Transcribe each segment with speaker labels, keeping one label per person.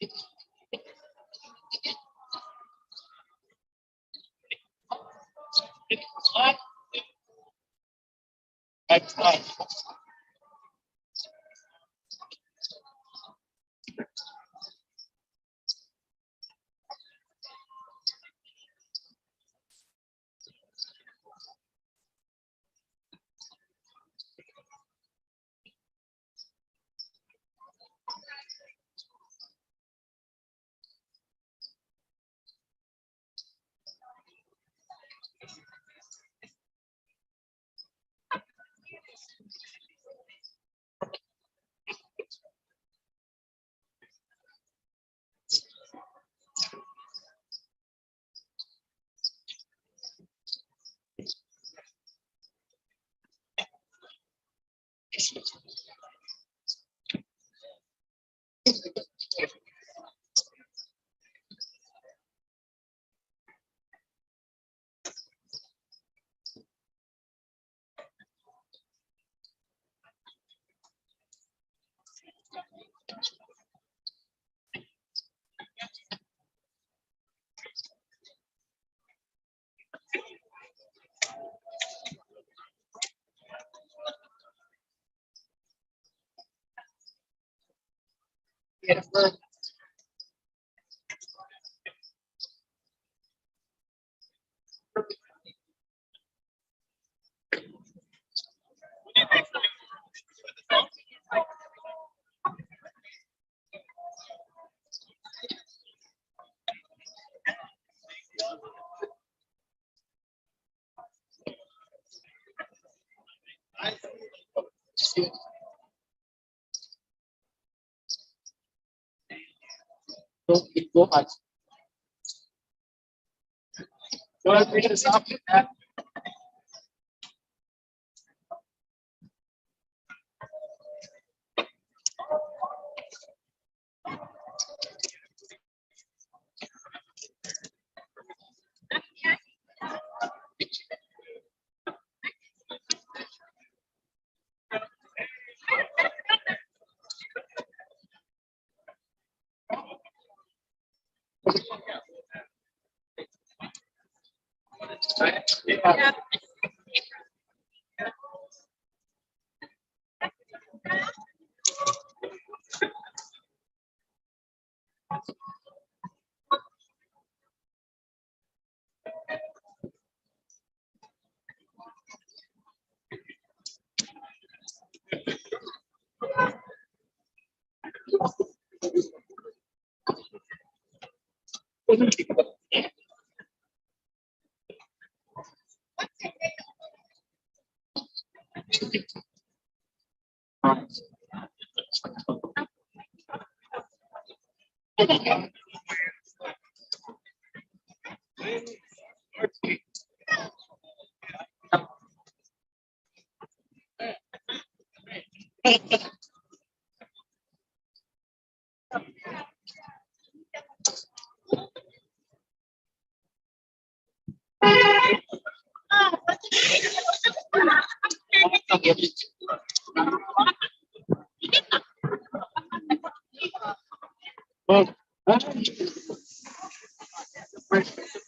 Speaker 1: Go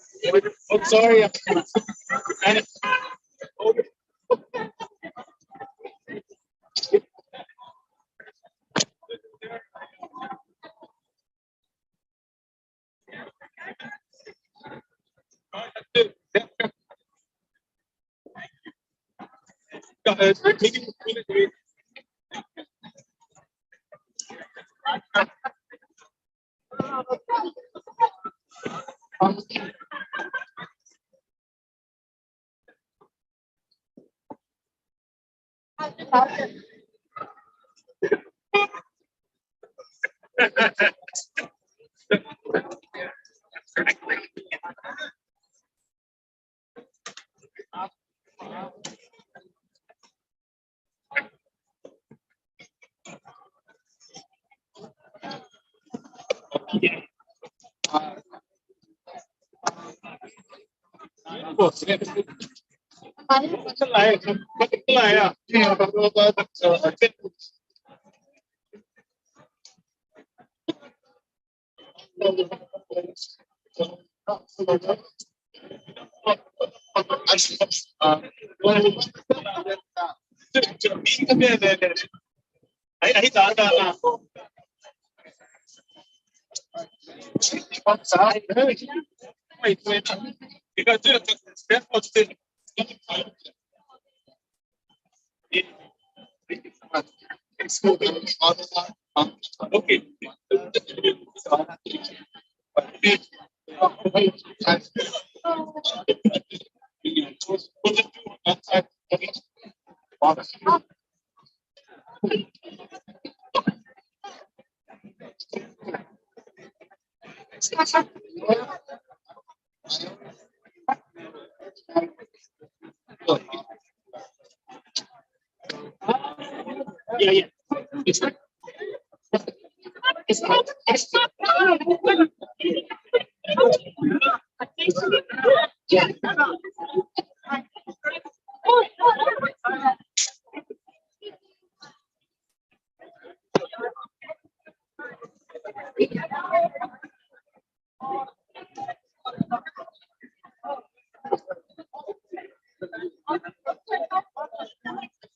Speaker 1: ahead. I'm sorry. Wait. Because that's what's the okay. Yeah.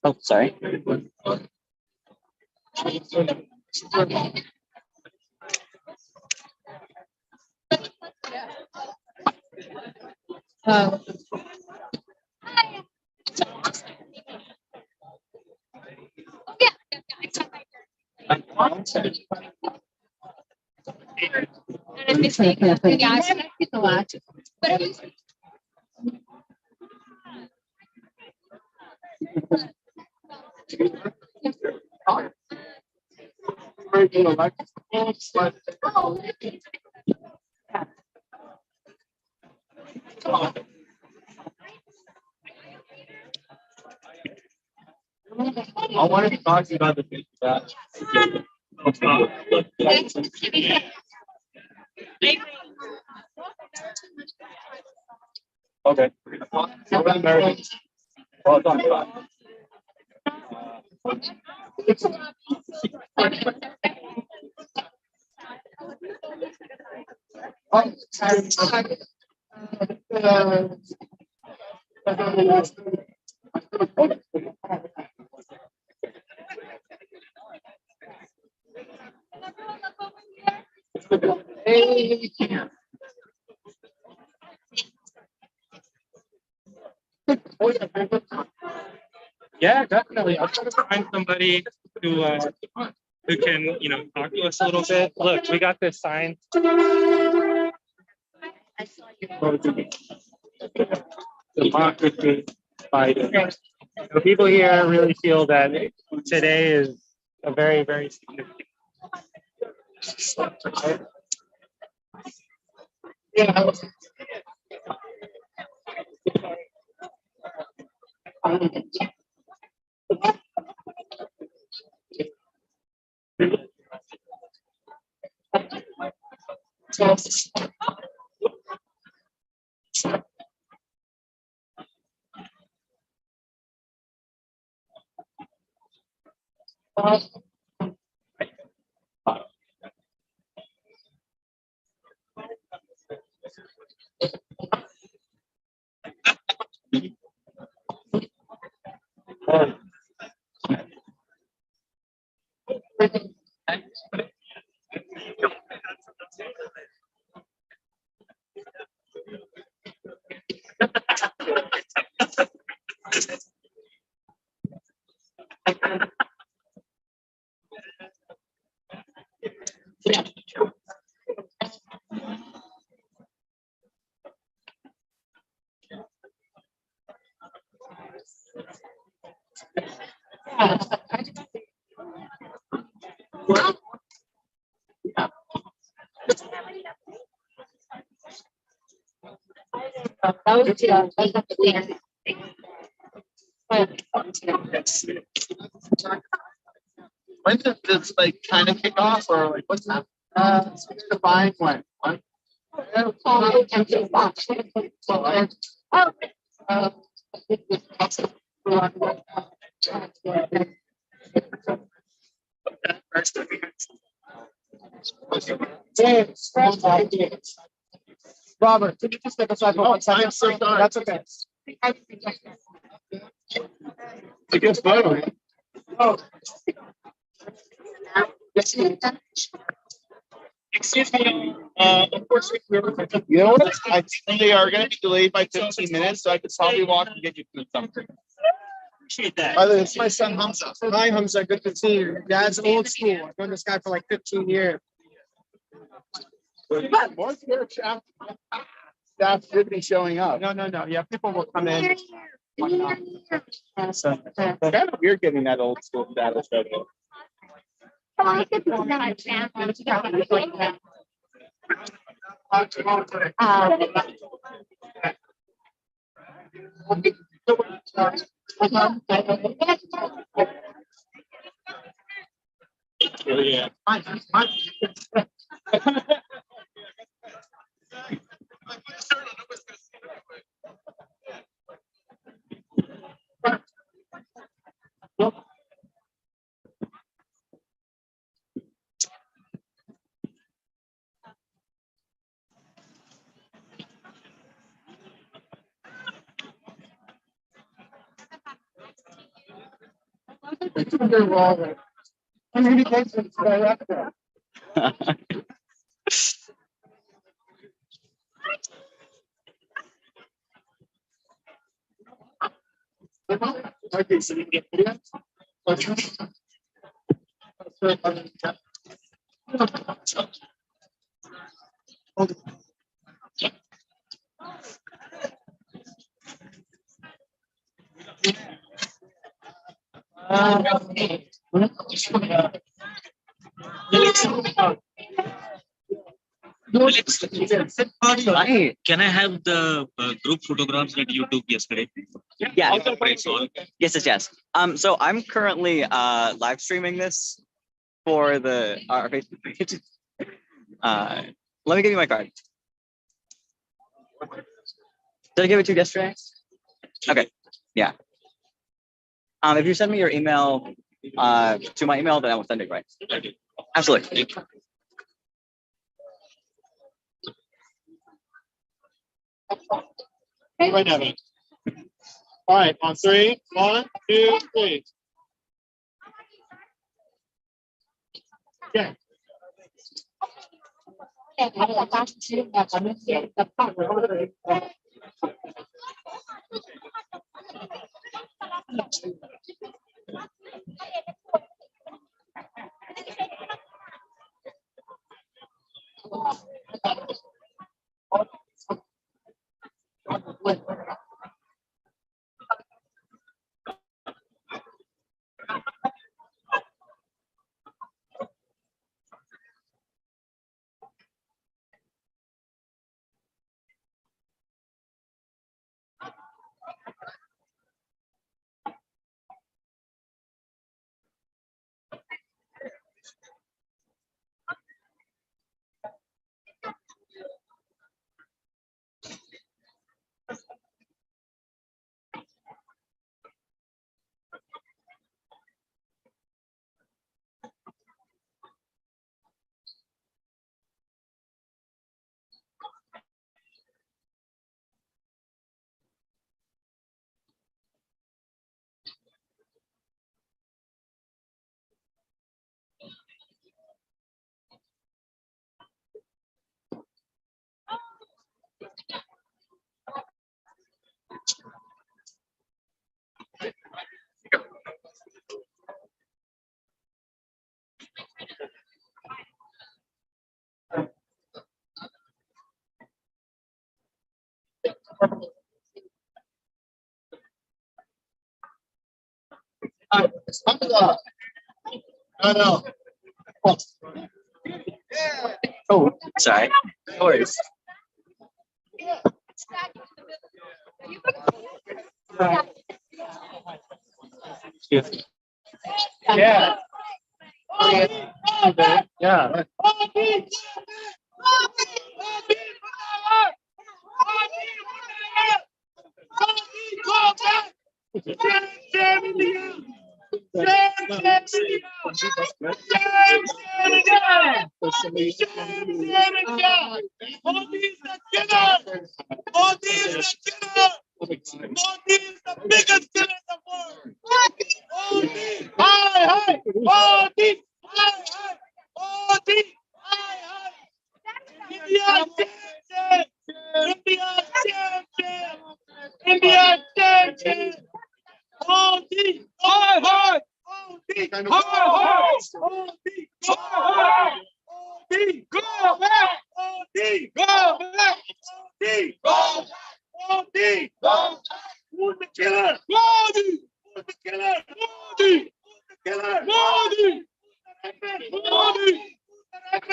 Speaker 2: Oh, sorry.
Speaker 1: I wanted to talk to you about the thing that. Okay. Well done. Yeah, definitely. I'll try to find somebody who can, talk to us a little bit. Look, we got this sign. Democracy fighting. The people here really feel that today is a very, very significant. Yeah. When does this kind of kick off, or what's that? It's the fine one. Robert, could you just step aside for 1 second? I'm so sorry. That's okay.
Speaker 3: I guess finally.
Speaker 1: Oh.
Speaker 3: Excuse me. Unfortunately, you know what? I think they are going to be delayed by 15 minutes, so I could probably walk and get you food something.
Speaker 1: Appreciate that. By the way, it's my son Hamza. Hi Hamza, good to see you. Dad's old school. I've known this guy for like 15 years.
Speaker 3: More staff should be showing up.
Speaker 1: No. Yeah, people will come in.
Speaker 3: So, kind of weird getting that old school status photo. Oh, yeah.
Speaker 1: Communications director. Okay, so you get it.
Speaker 2: Hi.
Speaker 4: Can I have the group photographs that you took yesterday?
Speaker 2: Yeah.
Speaker 4: Praise all.
Speaker 2: Yes. So I'm currently live streaming this for the our Facebook page. Let me give you my card. Did I give it to you yesterday? Okay. Yeah. If you send me your email to my email, then I will send it right. Absolutely.
Speaker 1: Right now. All right, on 3, 1, 2, 3. Yeah. No.
Speaker 2: Oh, sorry. No worries.
Speaker 1: Yeah. Yeah.
Speaker 3: Modi is the killer. Modi is the killer. Modi is the biggest killer in the world. Modi, hi, Modi, hi, Modi, hi. India changes. India changes. India changes. Modi, hi. Modi, hi. Modi, hi. Modi, go back. Modi, go back. Modi, go back. Modi, go back. Who's the killer? Modi. Who's the killer? Modi. Who's the killer? Modi. Modi.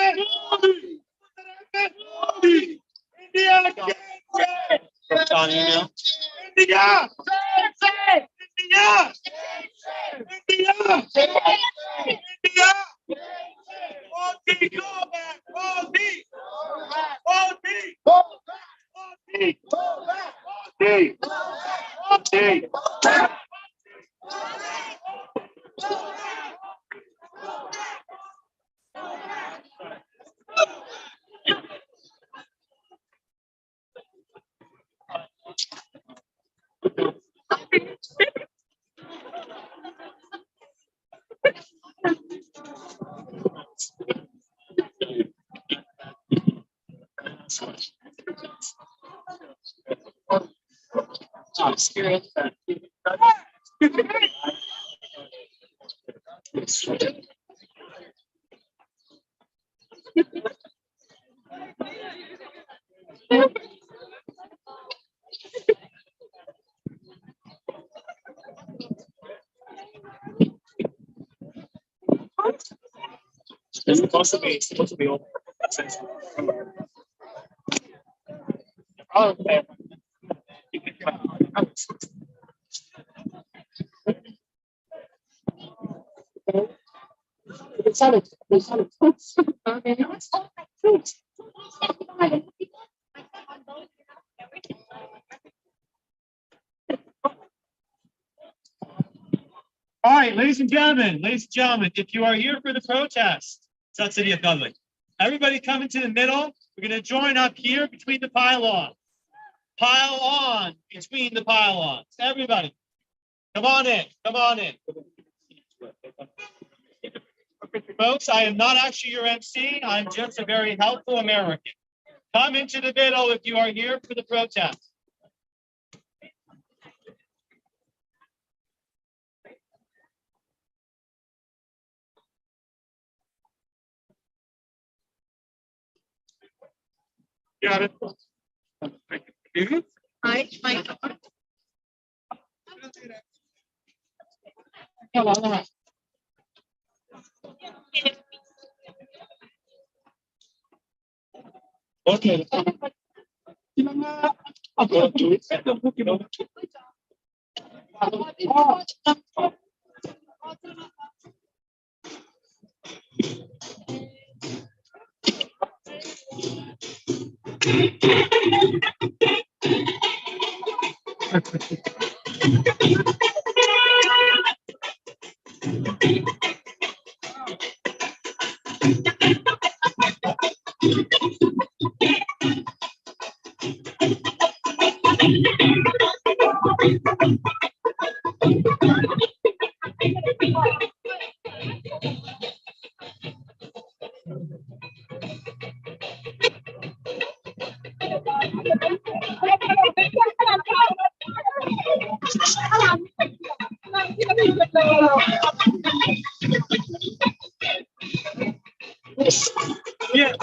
Speaker 3: Modi. Modi. India changes.
Speaker 1: On email.
Speaker 3: India. India. India. India. Modi, go back. Modi. Modi. Modi. Modi. Modi.
Speaker 1: It's supposed to be open. Okay. All right, ladies and gentlemen, if you are here for the protest, South City of Dudley, everybody come into the middle. We're going to join up here between the pylons. Pile on between the pylons. Everybody, come on in. Come on in. Folks, I am not actually your MC. I'm just a very helpful American. Come into the middle if you are here for the protest. Got it.
Speaker 5: Hi, Mike.
Speaker 1: Okay. Yeah.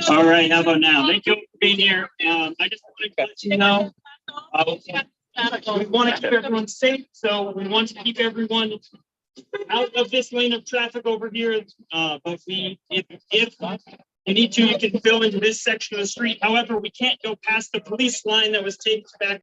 Speaker 1: All right, how about now? Thank you for being here. I just wanted to let you know, we want to keep everyone safe, so we want to keep everyone out of this lane of traffic over here. But if you need to, you can fill into this section of the street. However, we can't go past the police line that was taken back.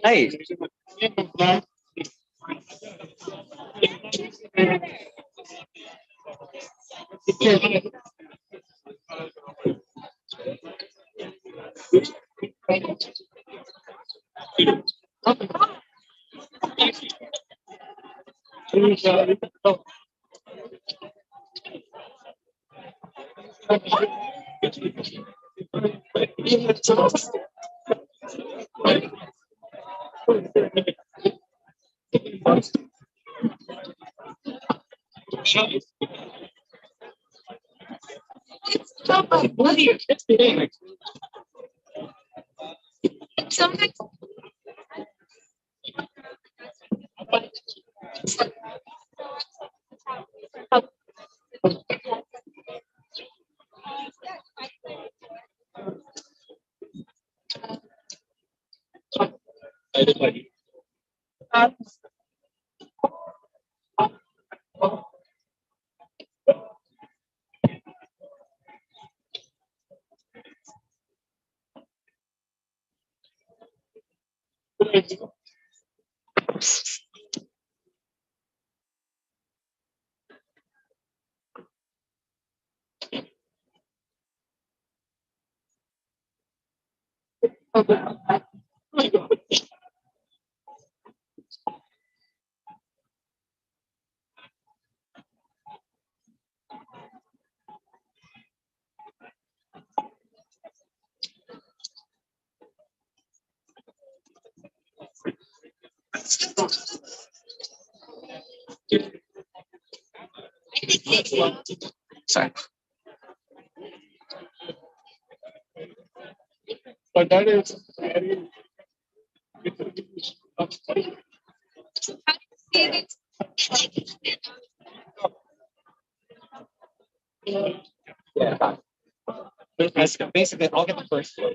Speaker 2: Hey, Sorry.
Speaker 3: But that is.
Speaker 2: Yeah. Basically, I'll get the first one.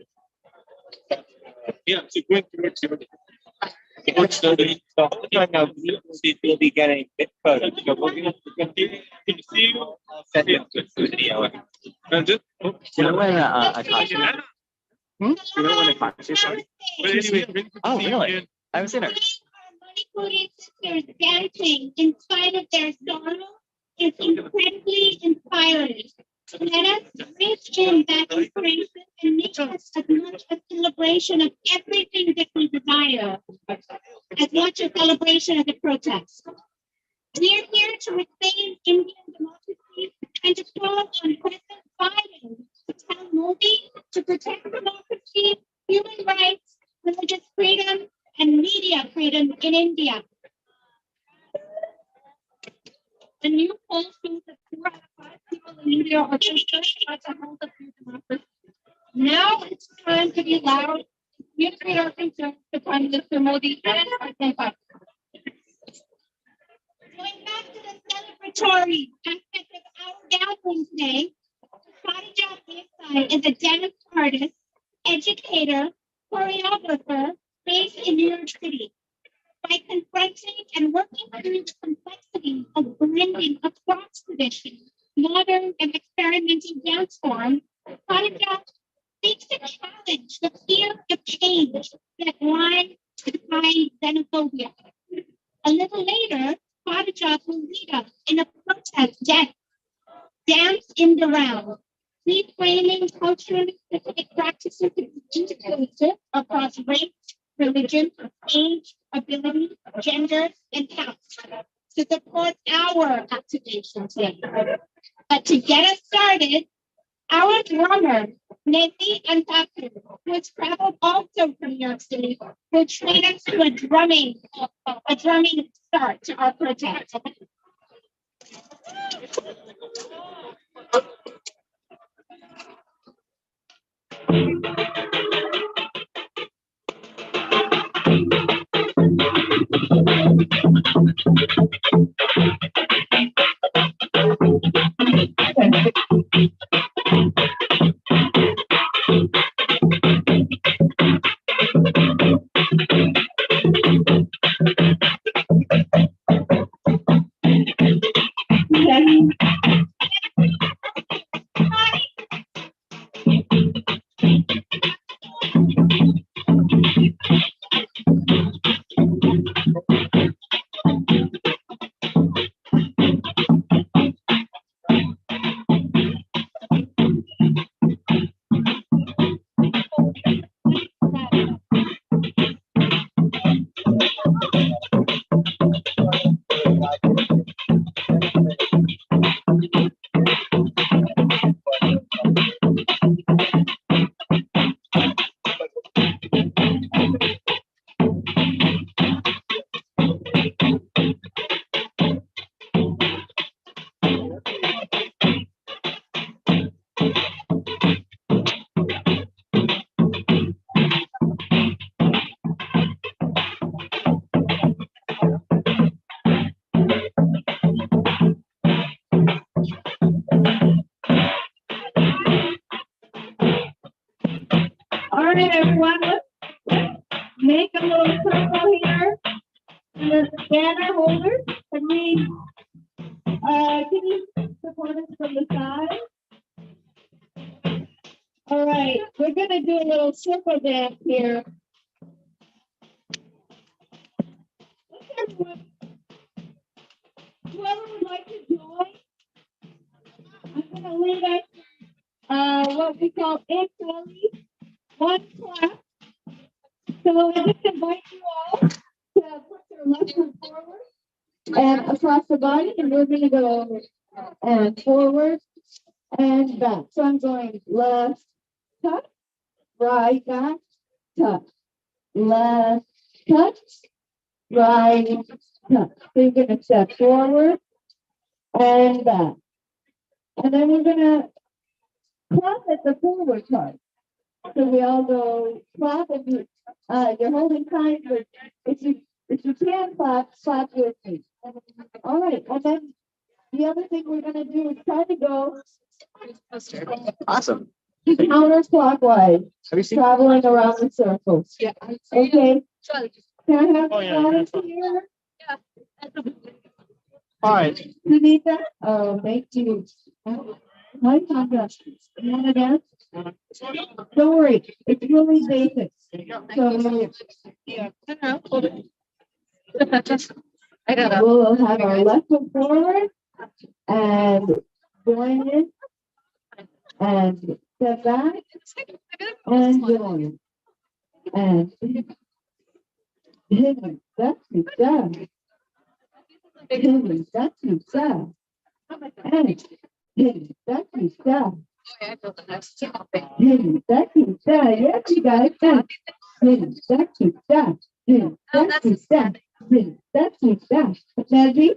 Speaker 4: Yeah, so going towards your. Towards the, right now, it will be getting a bit further. So we're going to continue to see you. Set it to 3 hours.
Speaker 2: You know when a costume? You know when a costume?
Speaker 4: But anyway,
Speaker 2: Oh, really? I haven't seen her.
Speaker 5: Manipulated sisters dancing in spite of their sorrow is incredibly inspiring. Let us reach in that inspiration and make us as much a celebration of everything that we desire, as much a celebration as a protest. We are here to reclaim Indian democracy and to call on President Biden to tell Modi to protect democracy, human rights, religious freedom, and media freedom in India. The new poll shows that 4 out of 5 people in India are concerned about the health of their democracy. Now it's time to be loud, communicate our concerns to Prime Minister Modi and President Biden. Going back to the celebratory aspect of our gathering today, Khadija Desai is a dance artist, educator, choreographer based in New York City. By confronting and working through the complexity of blending across traditions, modern and experimental dance forms, Khadija seeks to challenge the fear of change that lies behind xenophobia. A little later, Khadija will lead us in a protest dance in the round, reframing culturally specific practices to be inclusive across race, religion, age, ability, gender, and caste to support our activation today. But to get us started, our drummer, Nancy and Taku, who has traveled also from New York City, will train us to a drumming start to our protest. All right, everyone, let's make a little circle here. And the banner holders, can you support us from the side? All right, we're gonna do a little circle dance here. gonna lead us, what we call equally one clap. So I just invite you all to put your left foot forward and across the body, and we're gonna go and forward and back. So I'm going left, touch, right, back, touch, left, touch, right, touch. So you're gonna step forward and back. And then we're gonna clap at the forward part. So we all go clap if you're holding tight, but if you can clap with me. All right, and then the other thing we're gonna do is try to go
Speaker 2: Awesome.
Speaker 5: counterclockwise,
Speaker 2: Have you seen?
Speaker 5: traveling around the circle.
Speaker 6: Yeah.
Speaker 5: Okay, can I have
Speaker 1: Oh, yeah,
Speaker 5: a
Speaker 1: yeah.
Speaker 5: here?
Speaker 1: All right.
Speaker 5: Sunita? Oh, thank you. Hi, Sandra. You wanna dance? Don't worry, it's really basic. So
Speaker 6: I got it.
Speaker 5: we'll have our left foot forward and join in and step back and join. And hidden, that's me, down. Hidden, that's me, down. And hidden, that's me, down.
Speaker 6: I feel the next thing.
Speaker 5: Hidden, that's me, down. Yes, you got it. Down. Hidden, that's me, down. Hidden, that's me, down. Hidden, that's me, down. Maggie?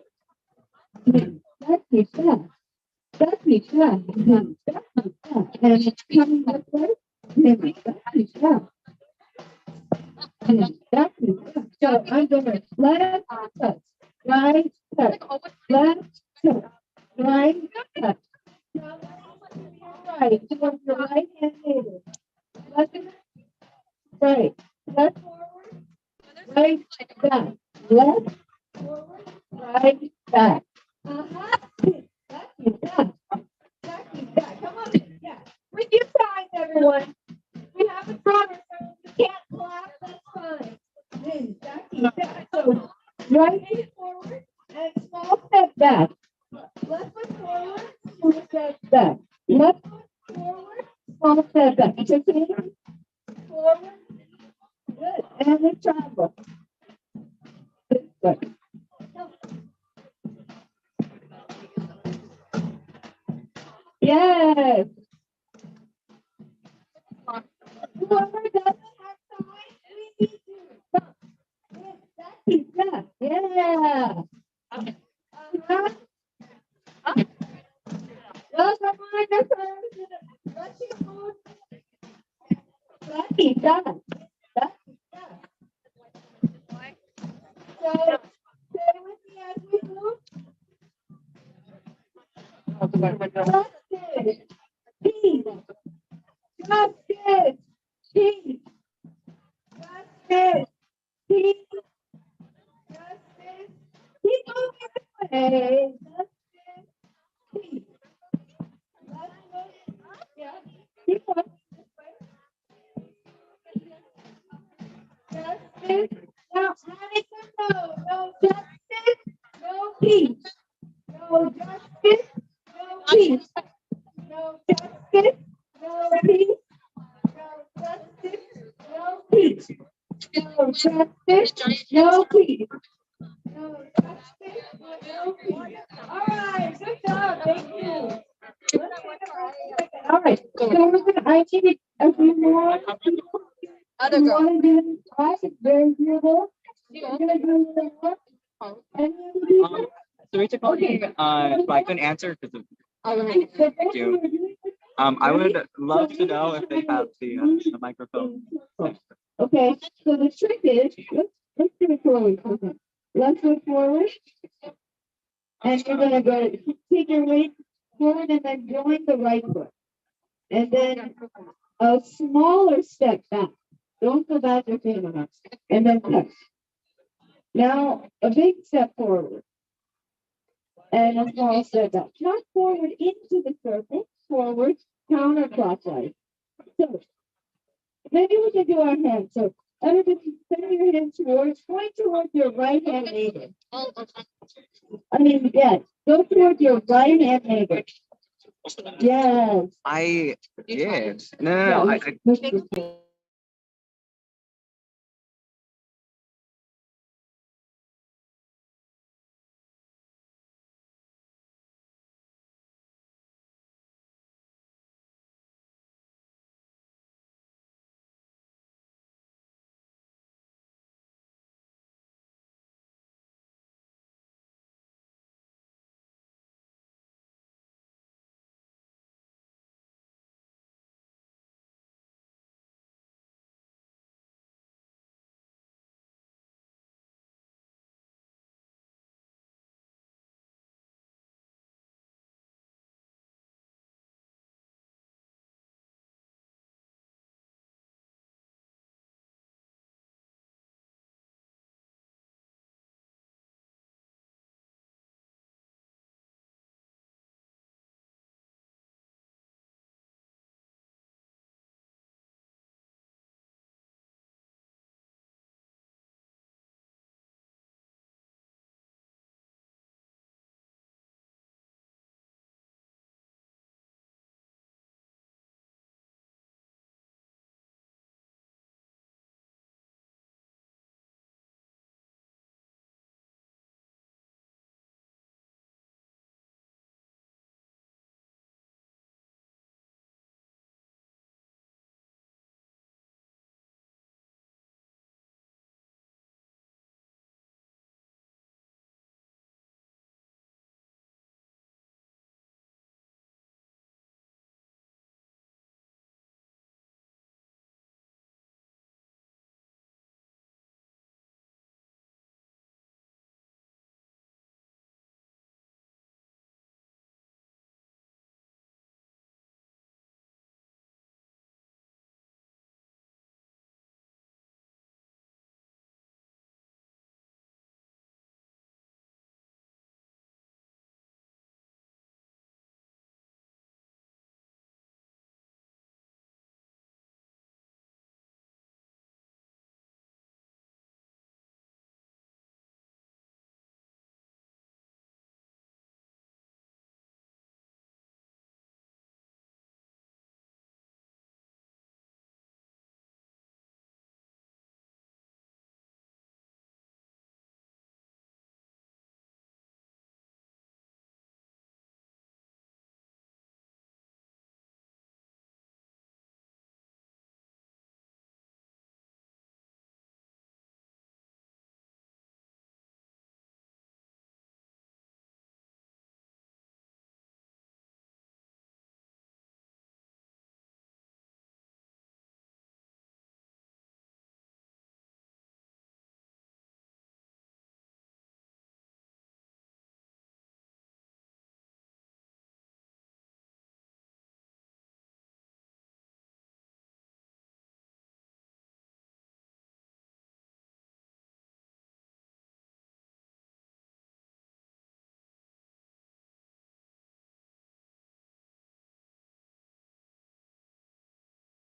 Speaker 5: Hidden, that's me, down. That's me, down. Hidden, that's me, down. And it's coming this way. Hidden, that's me, down. That's me. So I'm going left touch, right touch, left touch, right touch. Right, towards your right hand neighbor. Left, right, left forward, right back, left forward, right back. That's me, back. That's me, back. Come on, yeah. With your signs, everyone. We have a drummer, so if you can't clap, that's fine. Then, that's me, back. So, right knee forward and small step back. Left foot forward, small step back. Left foot forward, small step back. It's okay. Forward. Good. And we travel. This way. Yes. Whoever doesn't have time, we need to. Stop. Yes, that's it. Yeah. Uh-huh. Welcome on the first. Let's go. That's it. Done. That's it. Done. So, stay with me as we move. Justice. Peace. Justice. Peace. Justice. Peace. Justice. Keep moving this way. Justice. Peace. Let's move. Yeah. Keep moving this way. Justice. Now, no justice, no peace. No justice, no peace. No justice, no peace. No justice, no peace. No justice, no peace. No justice, no peace. All right, good job. Thank you. Let's take a break. All right, so we're gonna, I need a few more.
Speaker 6: Other
Speaker 5: You
Speaker 6: girl.
Speaker 5: want to do this class? It's very doable. You're gonna do a little more. And then we do
Speaker 2: So we took so I couldn't answer because of
Speaker 5: Thank
Speaker 2: you. I would love to know if they have the microphone.
Speaker 5: Okay, so the trick is, let's do it forward. Okay. Left foot forward. And you're gonna go, take your weight forward and then join the right foot. And then a smaller step back. Don't go back your finger. And then touch. Now, a big step forward. And a small step back. Not forward into the circle, forward counterclockwise. So, maybe we can do our hands. So, everybody send your hand towards, point towards your right hand neighbor. I mean, yes, go towards your right hand neighbor.
Speaker 7: Yes.
Speaker 2: I did. No.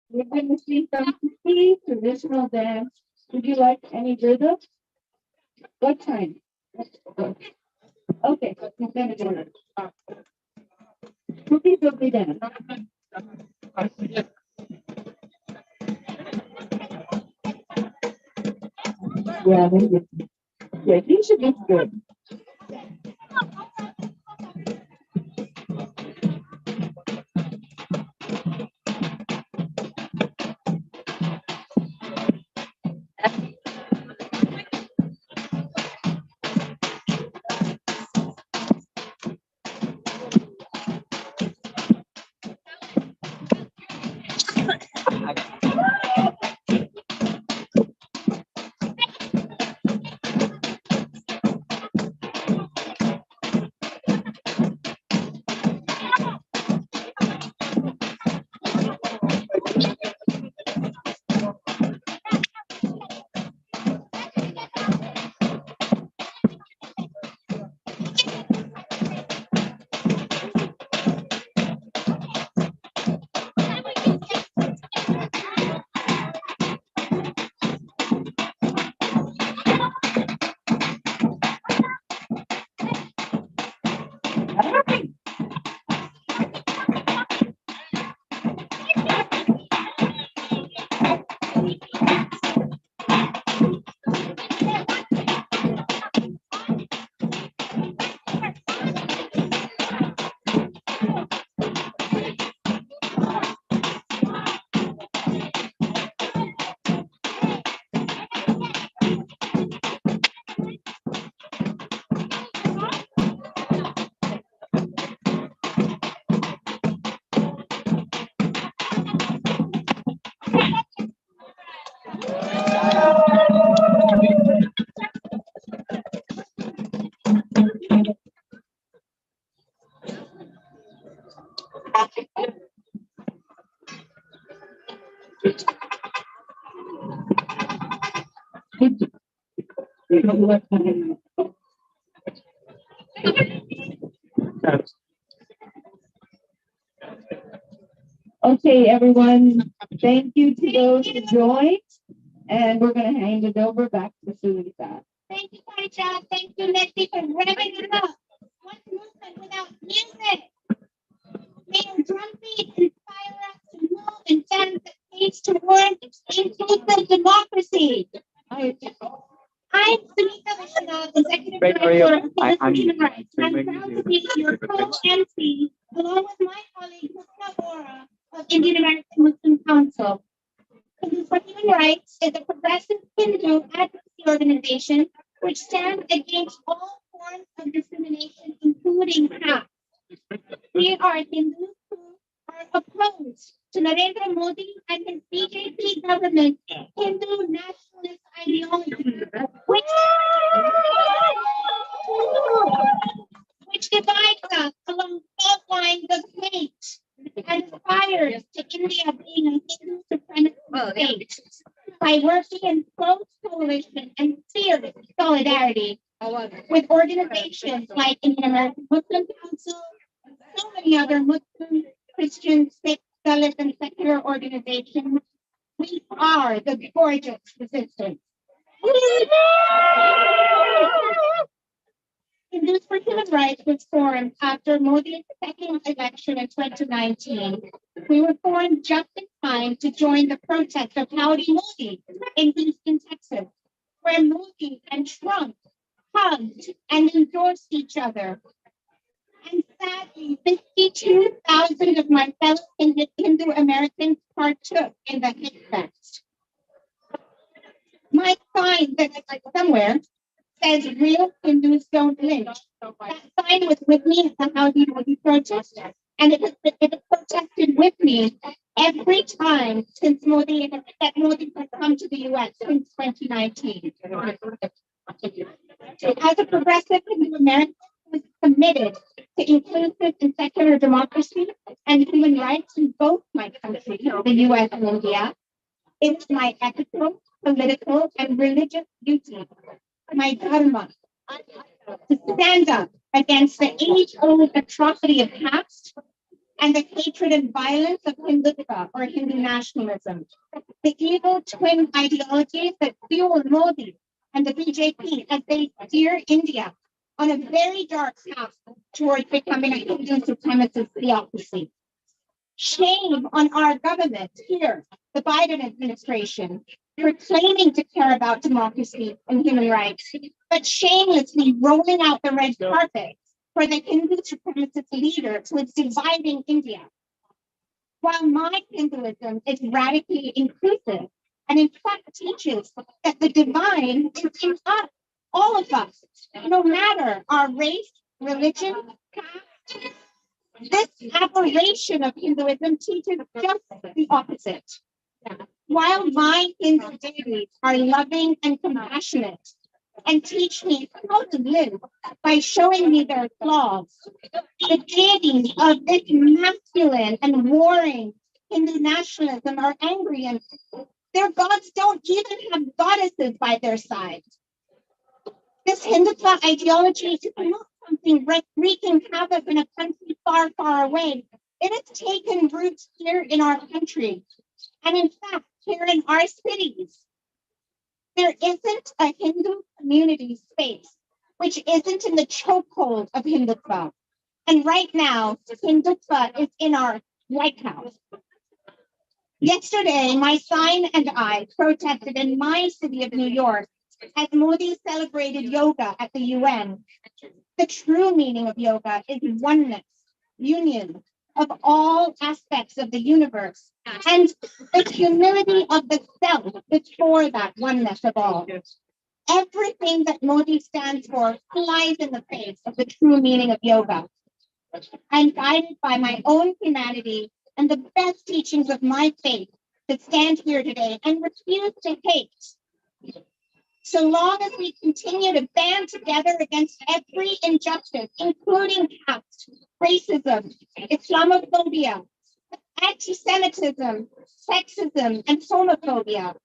Speaker 7: We're going to see some pretty traditional dance. Would you like any rhythm? What kind? Okay, we're going to do it. Cookie cookie dance. Yeah, maybe. Yeah, he should be good. Okay, everyone, thank you to those who joined. And we're gonna hand it over back to Susan.
Speaker 5: Thank you, Parijat. Thank you, Leslie, for revving it up. What movement without music? May your drum beat inspire us to move and dance the stage toward inclusive democracy. I'm Sunita Vishwanath, Executive
Speaker 2: Great, how are you?
Speaker 5: Director of
Speaker 2: I'm
Speaker 5: Human Rights. I'm
Speaker 2: great
Speaker 5: proud
Speaker 2: to
Speaker 5: to be your co-MC, along with my colleague, Husna Bora of Indian American Muslim Council. Hindu for Human Rights is a progressive Hindu advocacy organization which stands against all forms of discrimination, including caste. We are Hindus who are opposed to Narendra Modi and his BJP government Hindu nationalist ideology, which divides us along fault lines of hate and aspires to India being a Hindu supremacist state. By working in close coalition and fierce solidarity with organizations like Indian American Muslim Council, so many other Muslim, Christian, Sikh, Dalit, and secular organizations, we are the gorgeous resistance. Hindus for Human Rights was formed after Modi's second election in 2019. We were formed just in time to join the protest of Howdy Modi in Houston, Texas, where Modi and Trump hugged and endorsed each other. And sadly, 52,000 of my fellow Hindu Americans partook in the hate fest. My sign that somewhere says real Hindus don't lynch. That sign was with me at the Howdy Modi protest, and it was protested with me every time since Modi has come to the U.S. since 2019. As a progressive Hindu American who is committed to inclusive and secular democracy and human rights in both my countries, the U.S. and India, it's my ethical, political, and religious duty, my dharma, to stand up against the age-old atrocity of caste and the hatred and violence of Hindutva or Hindu nationalism, the evil twin ideologies that fuel Modi and the BJP as they steer India on a very dark path towards becoming a Hindu supremacist theocracy. Shame on our government here, the Biden administration, for claiming to care about democracy and human rights, but shamelessly rolling out the red carpet for the Hindu supremacist leader who is dividing India. While my Hinduism is radically inclusive and in fact teaches that the divine is in us, all of us, no matter our race, religion, caste, this aberration of Hinduism teaches just the opposite. While my Hindu deities are loving and compassionate and teach me how to live by showing me their flaws, the deities of this masculine and warring Hindu nationalism are angry, and their gods don't even have goddesses by their side. This Hindutva ideology is not something wreaking havoc in a country far, far away. It has taken roots here in our country. And in fact, here in our cities, there isn't a Hindu community space which isn't in the chokehold of Hindutva. And right now, Hindutva is in our White House. Yesterday, my sign and I protested in my city of New York as Modi celebrated yoga at the UN. The true meaning of yoga is oneness, union of all aspects of the universe, and the humility of the self before that oneness of all. Everything that Modi stands for flies in the face of the true meaning of yoga. I'm guided by my own humanity and the best teachings of my faith to stand here today and refuse to hate. So long as we continue to band together against every injustice, including caste, racism, Islamophobia, anti-Semitism, sexism, and homophobia,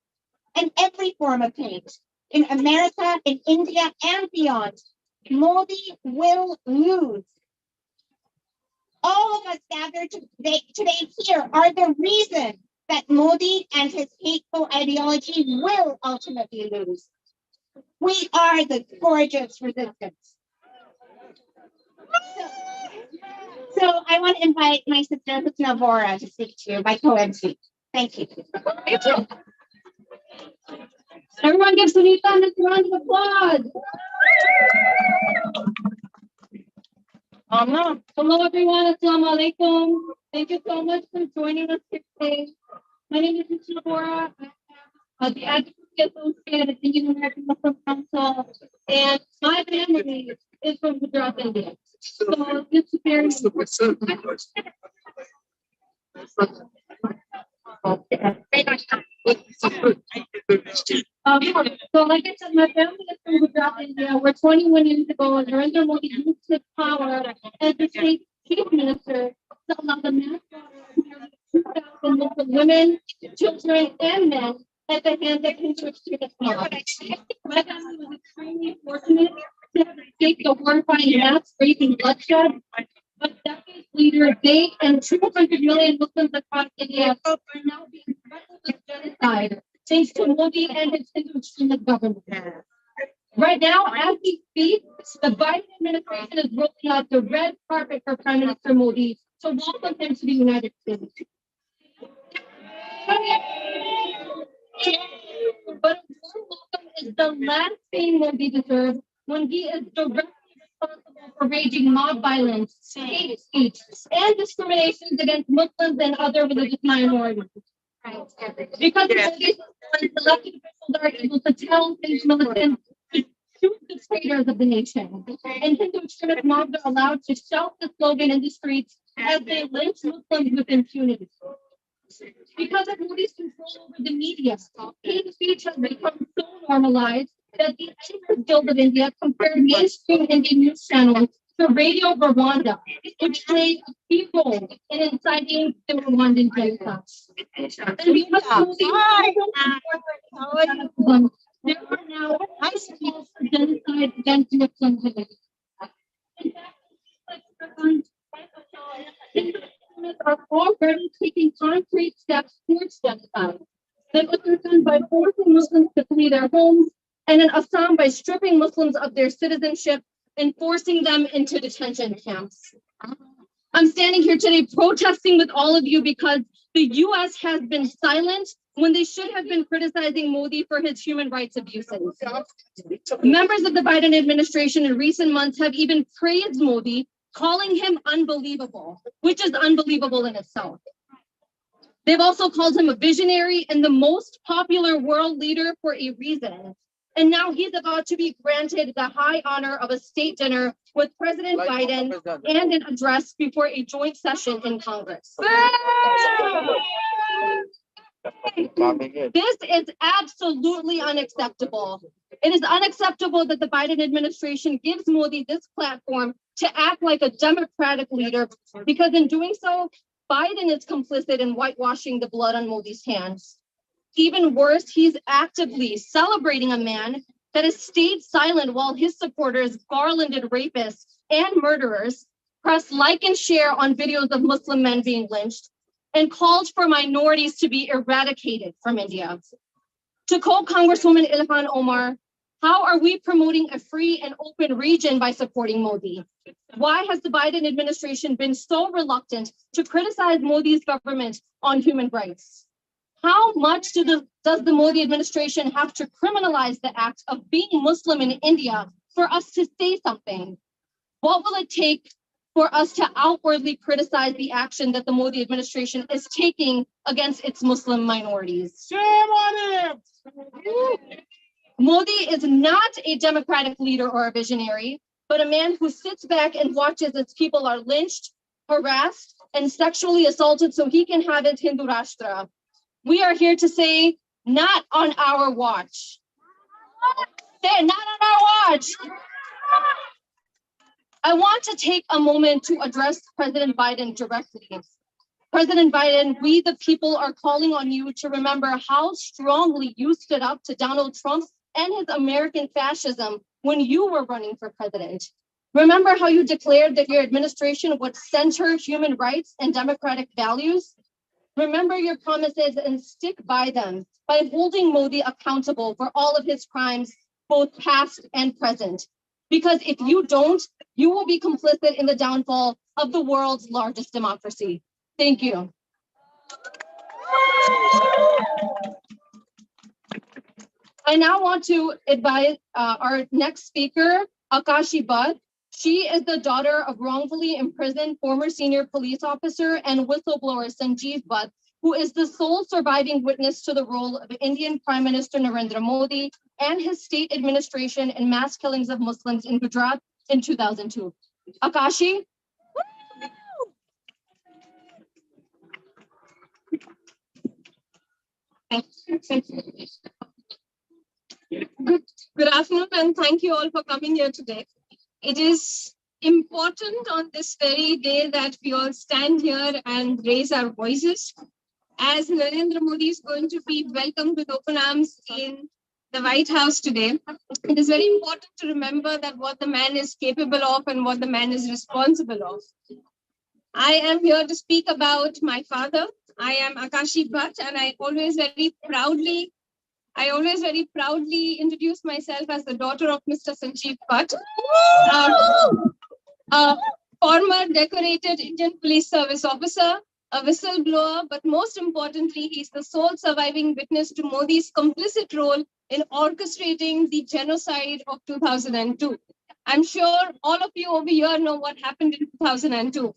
Speaker 5: and every form of hate in America, in India, and beyond, Modi will lose. All of us gathered today here are the reason that Modi and his hateful ideology will ultimately lose. We are the courageous resistance. So I want to invite my sister Husna Vora to speak to you, my co-MC. Thank you. Everyone give Sunita a round of applause. Hello everyone, assalamu alaikum. Thank you so much for joining us today. My name is Husna Vora. I'm the Advocacy Associate at the Indian American Muslim Council, and my family is from Gujarat, India. So it's very important. So like I said, my family is from Gujarat, India, where 21 years ago, Narendra Modi used his power as the state chief minister to allow the mass slaughter of 2,000 Muslim women, children, and men at the hands of Hindu extremist mobs. My family was extremely fortunate to have escaped the horrifying mass rape and bloodshed. But decades later, they and 200 million Muslims across India are now being threatened with genocide, thanks to Modi and his Hindu extremist government. Right now, as we speak, the Biden administration is rolling out the red carpet for Prime Minister Modi to welcome him to the United States. But a warm welcome is the last thing Modi deserves when he is directly responsible for raging mob violence, hate speech, and discriminations against Muslims and other religious minorities. Because Modi's elected officials are able to tell his militants to shoot the traitors of the nation, and Hindu extremist mobs are allowed to shout the slogan in the streets as they lynch Muslims with impunity. Because of Modi's control over the media, hate speech has become so normalized that the Editors Guild of India compared mainstream Indian news channels to Radio Rwanda, which played a key role in inciting the Rwandan genocide. And because there are now calls for genocide against Muslims in India. In fact, are already taking concrete steps towards genocide. In Uttarakhand by forcing Muslims to flee their homes, and in Assam by stripping Muslims of their citizenship and forcing them into detention camps. I'm standing here today protesting with all of you because the US has been silent when they should have been criticizing Modi for his human rights abuses. Members of the Biden administration in recent months have even praised Modi, calling him unbelievable, which is unbelievable in itself. They've also called him a visionary and the most popular world leader for a reason. And now he's about to be granted the high honor of a state dinner with President Biden and an address before a joint session in Congress. This is absolutely unacceptable. It is unacceptable that the Biden administration gives Modi this platform to act like a democratic leader, because in doing so, Biden is complicit in whitewashing the blood on Modi's hands. Even worse, he's actively celebrating a man that has stayed silent while his supporters, garlanded rapists and murderers, press like and share on videos of Muslim men being lynched, and called for minorities to be eradicated from India. To quote Congresswoman Ilhan Omar, how are we promoting a free and open region by supporting Modi? Why has the Biden administration been so reluctant to criticize Modi's government on human rights? How much does the Modi administration have to criminalize the act of being Muslim in India for us to say something? What will it take for us to outwardly criticize the action that the Modi administration is taking against its Muslim minorities? Shame on him! Modi is not a democratic leader or a visionary, but a man who sits back and watches as people are lynched, harassed, and sexually assaulted so he can have his Hindu Rashtra. We are here to say, not on our watch.
Speaker 6: They're not on our watch. I want to take a moment to address President Biden directly. President Biden, we the people are calling on you to remember how strongly you stood up to Donald Trump and his American fascism when you were running for president. Remember how you declared that your administration would center human rights and democratic values? Remember your promises and stick by them by holding Modi accountable for all of his crimes, both past and present. Because if you don't, you will be complicit in the downfall of the world's largest democracy. Thank you. I now want to invite our next speaker, Akashi Butt. She is the daughter of wrongfully imprisoned former senior police officer and whistleblower Sanjeev Butt, who is the sole surviving witness to the role of Indian Prime Minister Narendra Modi and his state administration in mass killings of Muslims in Gujarat in 2002. Akashi? Good afternoon, and thank you all for coming here today. It is important on this very day that we all stand here and raise our voices, as Narendra Modi is going to be welcomed with open arms in the White House today. It is very important to remember that what the man is capable of and what the man is responsible of. I am here to speak about my father. I am Akashi Butt, and I always very proudly introduce myself as the daughter of Mr. Sanjeev Butt, a former decorated Indian Police Service officer, a whistleblower, but most importantly, he's the sole surviving witness to Modi's complicit role in orchestrating the genocide of 2002. I'm sure all of you over here know what happened in 2002.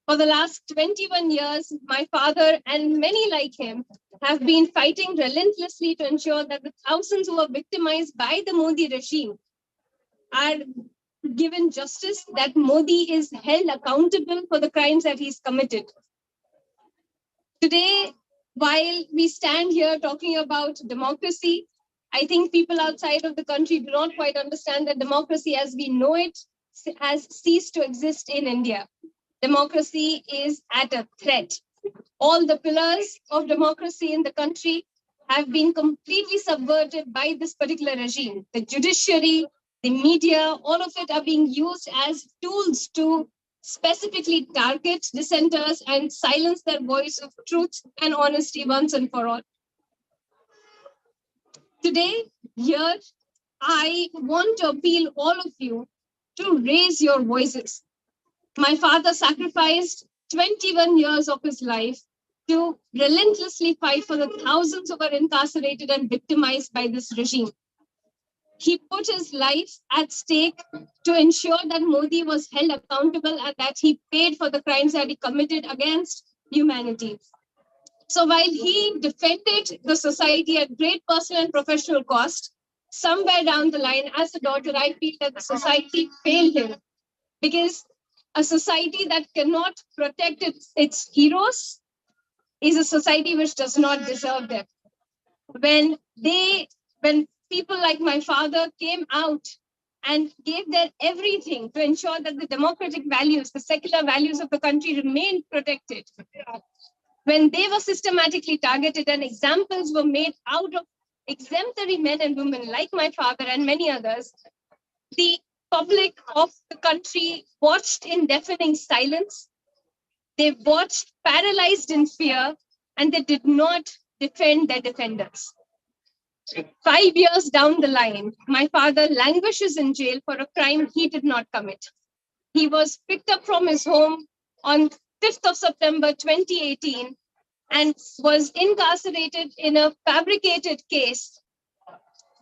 Speaker 6: For the last 21 years, my father and many like him have been fighting relentlessly to ensure that the thousands who were victimized by the Modi regime are given justice, that Modi is held accountable for the crimes that he's committed. Today, while we stand here talking about democracy, I think people outside of the country do not quite understand that democracy as we know it has ceased to exist in India. Democracy is at a threat. All the pillars of democracy in the country have been completely subverted by this particular regime. The judiciary, the media, all of it are being used as tools to specifically target dissenters and silence their voice of truth and honesty once and for all. Today, here, I want to appeal all of you to raise your voices. My father sacrificed 21 years of his life to relentlessly fight for the thousands who were incarcerated and victimized by this regime. He put his life at stake to ensure that Modi was held accountable and that he paid for the crimes that he committed against humanity. So while he defended the society at great personal and professional cost, somewhere down the line, as a daughter, I feel that the society failed him, because a society that cannot protect its heroes is a society which does not deserve them. When people like my father came out and gave their everything to ensure that the democratic values, the secular values of the country remained protected, when they were systematically targeted and examples were made out of exemplary men and women like my father and many others, the public of the country watched in deafening silence. They watched paralyzed in fear, and they did not defend their defenders. 5 years down the line, my father languishes in jail for a crime he did not commit. He was picked up from his home on 5th of September 2018 and was incarcerated in a fabricated case,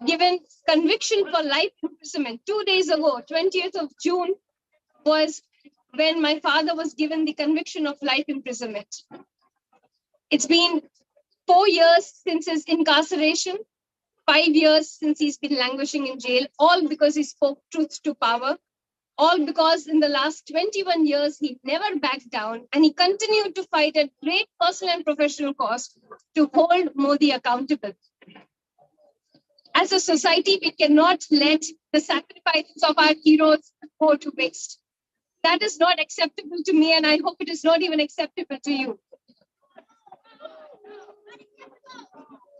Speaker 6: given conviction for life imprisonment. 2 days ago, 20th of June, was when my father was given the conviction of life imprisonment. It's been 4 years since his incarceration, 5 years since he's been languishing in jail, all because he spoke truth to power, all because in the last 21 years, he never backed down and he continued to fight at great personal and professional cost to hold Modi accountable. As a society, we cannot let the sacrifices of our heroes go to waste. That is not acceptable to me, and I hope it is not even acceptable to you.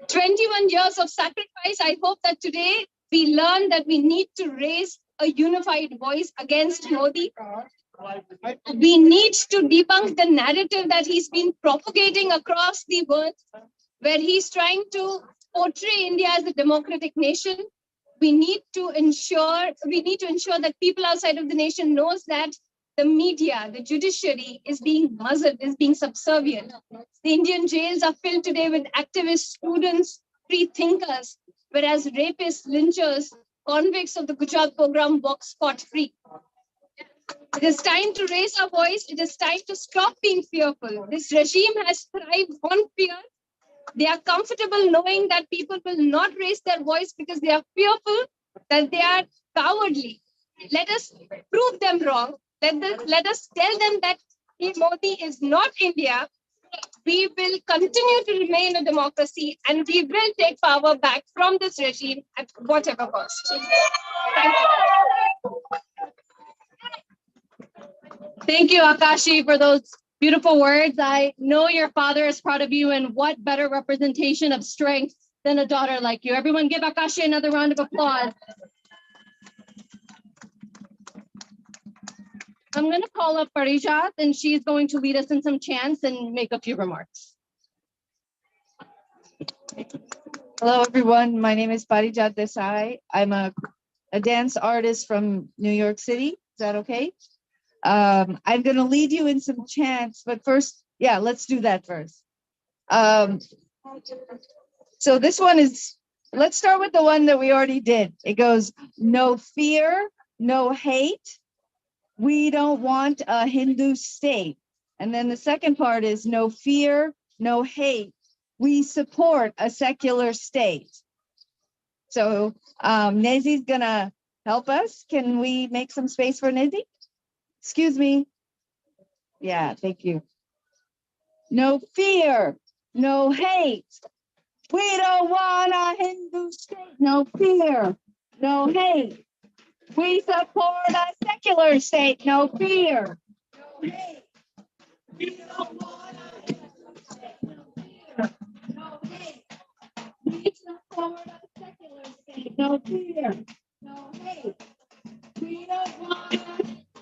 Speaker 6: 21 years of sacrifice. I hope that today we learn that we need to raise a unified voice against Modi. We need to debunk the narrative that he's been propagating across the world, where he's trying to portray India as a democratic nation. We need to ensure that people outside of the nation knows that the media, the judiciary is being muzzled, is being subservient. The Indian jails are filled today with activists, students, free thinkers, whereas rapists, lynchers, convicts of the Gujarat program walk scot-free. It is time to raise our voice. It is time to stop being fearful. This regime has thrived on fear. They are comfortable knowing that people will not raise their voice because they are fearful, that they are cowardly. Let us prove them wrong. Let us tell them that Modi is not India. We will continue to remain a democracy, and we will take power back from this regime at whatever cost. Thank you.
Speaker 8: Thank you, Akashi, for those beautiful words. I know your father is proud of you, and what better representation of strength than a daughter like you. Everyone give Akashi another round of applause. I'm going to call up Parijat, and she's going to lead us in some chants and make a few remarks.
Speaker 7: Hello, everyone. My name is Parijat Desai. I'm a dance artist from New York City. Is that okay? I'm going to lead you in some chants, but first, yeah, let's do that first. So this one is, let's start with the one that we already did. It goes, no fear, no hate. We don't want a Hindu state. And then the second part is no fear, no hate. We support a secular state. So Nezi's gonna help us. Can we make some space for Nezi? Excuse me. Yeah, thank you. No fear, no hate. We don't want a Hindu state. No fear, no hate. We support a secular state. No fear, no hate. We don't want a Hindu state. No fear, no hate. We support a secular state. No fear, no hate. We don't want a Hindu state.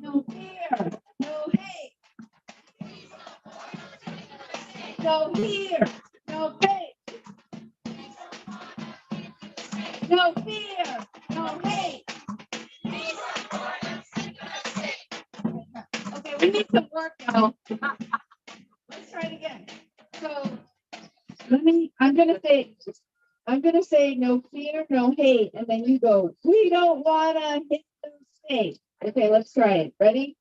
Speaker 7: No fear, no hate. No fear, no hate. No fear, no hate. Okay, we need some work now. Let's try it again. So I'm gonna say no fear, no hate, and then you go, we don't want a Hindu state. Okay, let's try it. Ready?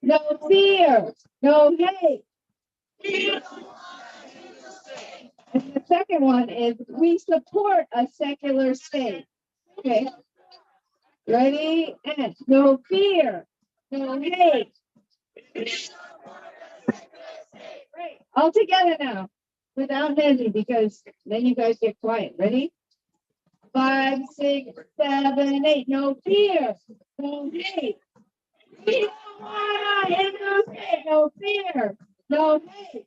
Speaker 7: No fear, no hate. And the second one is we support a secular state. Okay. Ready? And no fear, no hate. Great. All together now, without Nezi, because then you guys get quiet. Ready? 5, 6, 7, 8. No fear, no hate. We don't want a Hindu state. No fear, no hate.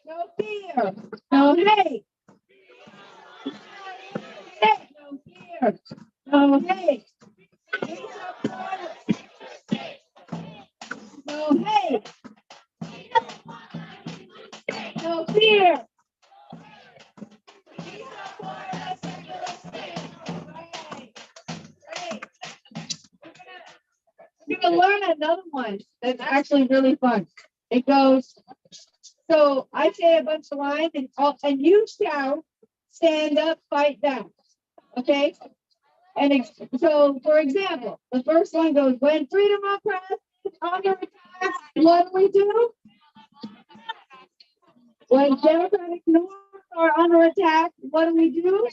Speaker 7: No fear, no hate. No fear, no hate. No hate. No fear. We're gonna learn another one that's actually really fun. It goes, so I say a bunch of lines and you shout, stand up, fight down. Okay? And so, for example, the first one goes, when freedom of press is under attack, what do we do? When democratic norms are under attack, what do we do?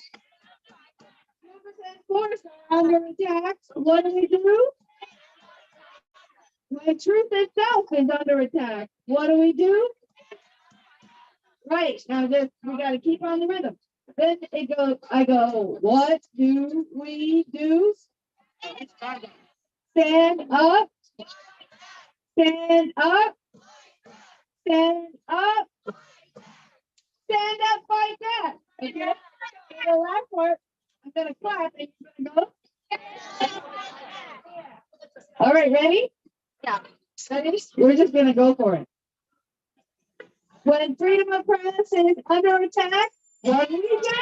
Speaker 7: 2% force are under attack, what do we do? When truth itself is under attack, what do we do? Right, now this, we gotta keep on the rhythm. Then it goes, I go, what do we do? Stand up, stand up, stand up, stand up like that. Okay, the last part, I'm gonna clap and you're gonna go. All right, ready?
Speaker 8: Yeah.
Speaker 7: Ready? We're just gonna go for it. When freedom of press is under attack, what do we do?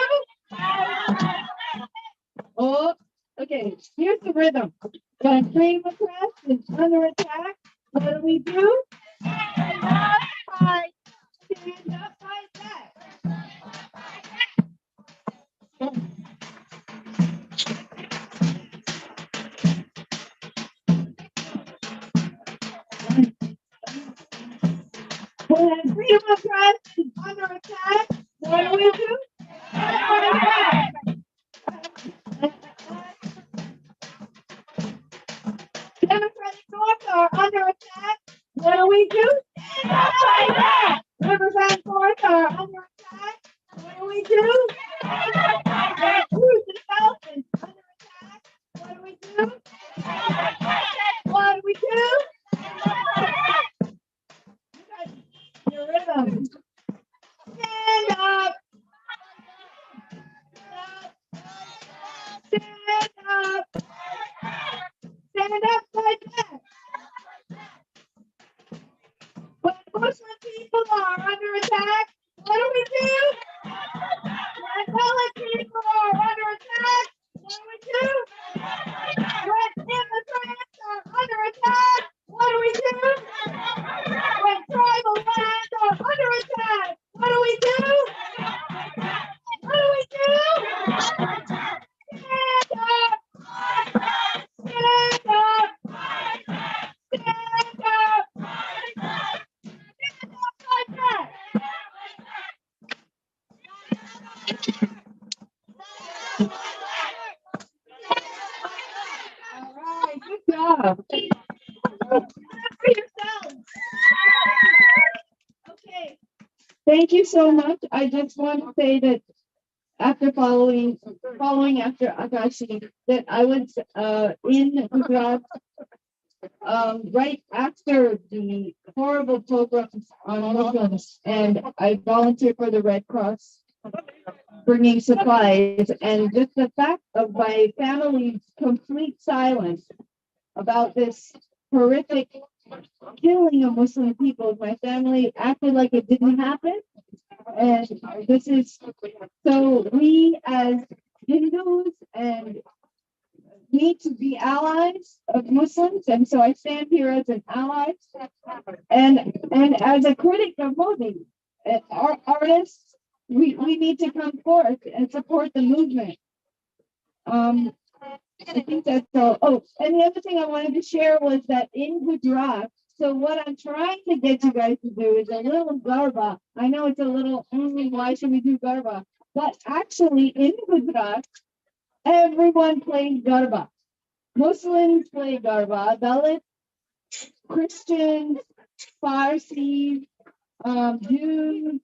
Speaker 7: Oh, okay, here's the rhythm. When freedom of press is under attack, what do we do? Stand up, fight. Stand up, fight back. When freedom of press is under attack, what do we do? Stand up, fight back. Democratic North are under attack. What do we do? Stand up, fight back. Riverside North are under attack. What do we do? Stand up, fight back. Who's the South is under attack? What do we do? Stand up, fight back. What do we do? Stand up, fight back. You got your rhythm. Stand up. Stand up. Stand up, fight back. When Muslim people are under attack, what do we do? When Dalit people are under attack, what do we do? When immigrants are under attack, what do we do? When tribal lands are under attack, what do we do? What do we do? Stand up! Stand up! Stand up! Like that. All right, good job. For yourselves. Okay. Thank you so much. I just want to say that after following after Akashi, that I was in Gujarat right after the horrible pogroms on Muslims, and I volunteered for the Red Cross, bringing supplies, and just the fact of my family's complete silence about this horrific killing of Muslim people, my family acted like it didn't happen, and this is so we as Hindus and need to be allies of Muslims, and so I stand here as an ally and as a critic of Modi. Our artists, we need to come forth and support the movement. I think that's all. Oh, and the other thing I wanted to share was that in Gujarat, so what I'm trying to get you guys to do is a little garba. I know it's a little, why should we do garba? But actually in Gujarat, everyone plays garba. Muslims play garba, Dalits, Christians, Parsis, Jews,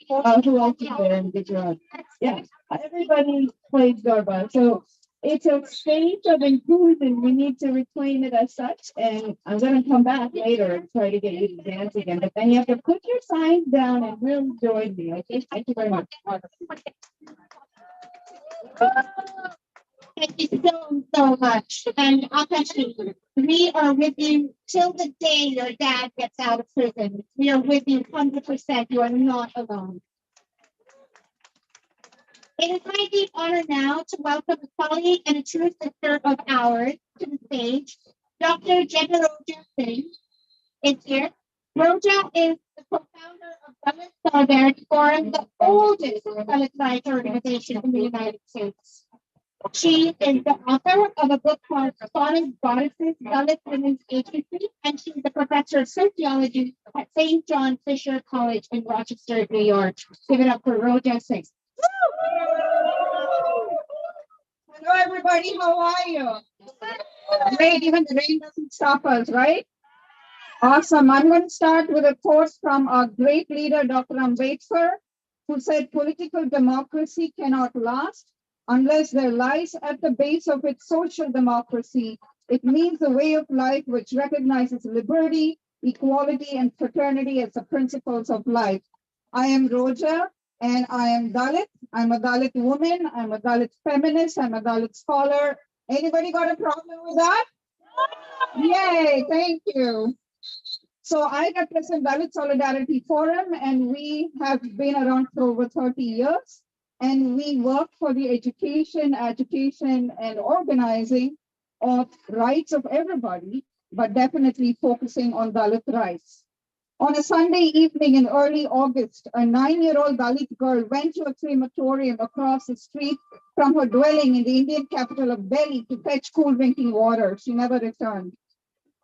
Speaker 7: who else is there in Gujarat? Yeah, everybody plays garba. So it's a stage of inclusion. We need to reclaim it as such. And I'm going to come back later and try to get you to dance again. But then you have to put your signs down and really join me. Okay, thank you very much.
Speaker 5: Thank you so much. And Akashi, we are with you till the day your dad gets out of prison. We are with you 100%. You are not alone. It is my deep honor now to welcome a colleague and a true sister of ours to the stage. Dr. Jenna Roja Singh is here. Roja is the co-founder of Dalit Solidarity Forum, the oldest Dalit rights organization in the United States. She is the author of a book called Sonic Goddesses, Dalit Women's Agency, and she's the professor of sociology at St. John Fisher College in Rochester, New York. Give it up for Roja Singh.
Speaker 7: Hello, everybody. How are you? Great. Even the rain doesn't stop us, right?
Speaker 9: Awesome. I'm going to start with a quote from our great leader, Dr. Ambedkar, who said, political democracy cannot last unless there lies at the base of its social democracy. It means a way of life which recognizes liberty, equality, and fraternity as the principles of life. I am Roja, and I am Dalit. I'm a Dalit woman. I'm a Dalit feminist. I'm a Dalit scholar. Anybody got a problem with that? Yay, thank you. So I represent Dalit Solidarity Forum, and we have been around for over 30 years. And we work for the education, agitation, and organizing of rights of everybody, but definitely focusing on Dalit rights. On a Sunday evening in early August, a 9-year-old Dalit girl went to a crematorium across the street from her dwelling in the Indian capital of Delhi to fetch cool drinking water. She never returned.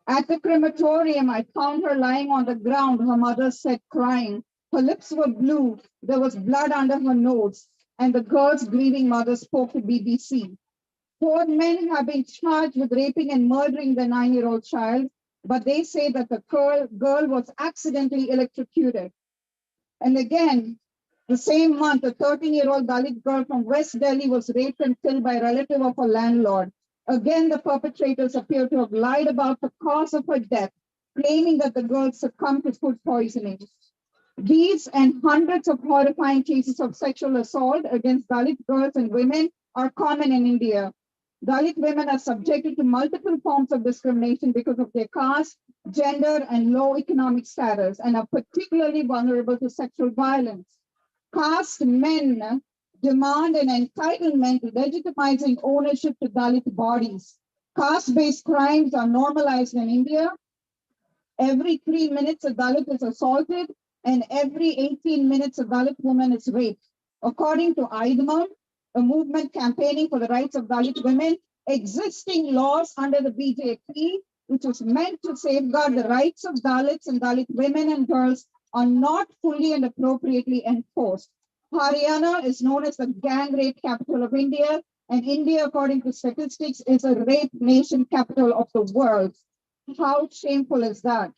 Speaker 9: At the crematorium, I found her lying on the ground, her mother said, crying. Her lips were blue, there was blood under her nose, and the girl's grieving mother spoke to BBC. 4 men have been charged with raping and murdering the 9-year-old child, but they say that the girl was accidentally electrocuted. And again, the same month, a 13-year-old Dalit girl from West Delhi was raped and killed by a relative of her landlord. Again, the perpetrators appear to have lied about the cause of her death, claiming that the girl succumbed to food poisoning. These and hundreds of horrifying cases of sexual assault against Dalit girls and women are common in India. Dalit women are subjected to multiple forms of discrimination because of their caste, gender, and low economic status, and are particularly vulnerable to sexual violence. Caste men demand an entitlement legitimizing ownership to Dalit bodies. Caste-based crimes are normalized in India. Every 3 minutes, a Dalit is assaulted, and every 18 minutes, a Dalit woman is raped. According to IDMA, a movement campaigning for the rights of Dalit women, existing laws under the BJP, which was meant to safeguard the rights of Dalits and Dalit women and girls, are not fully and appropriately enforced. Haryana is known as the gang rape capital of India, and India, according to statistics, is a rape nation capital of the world. How shameful is that?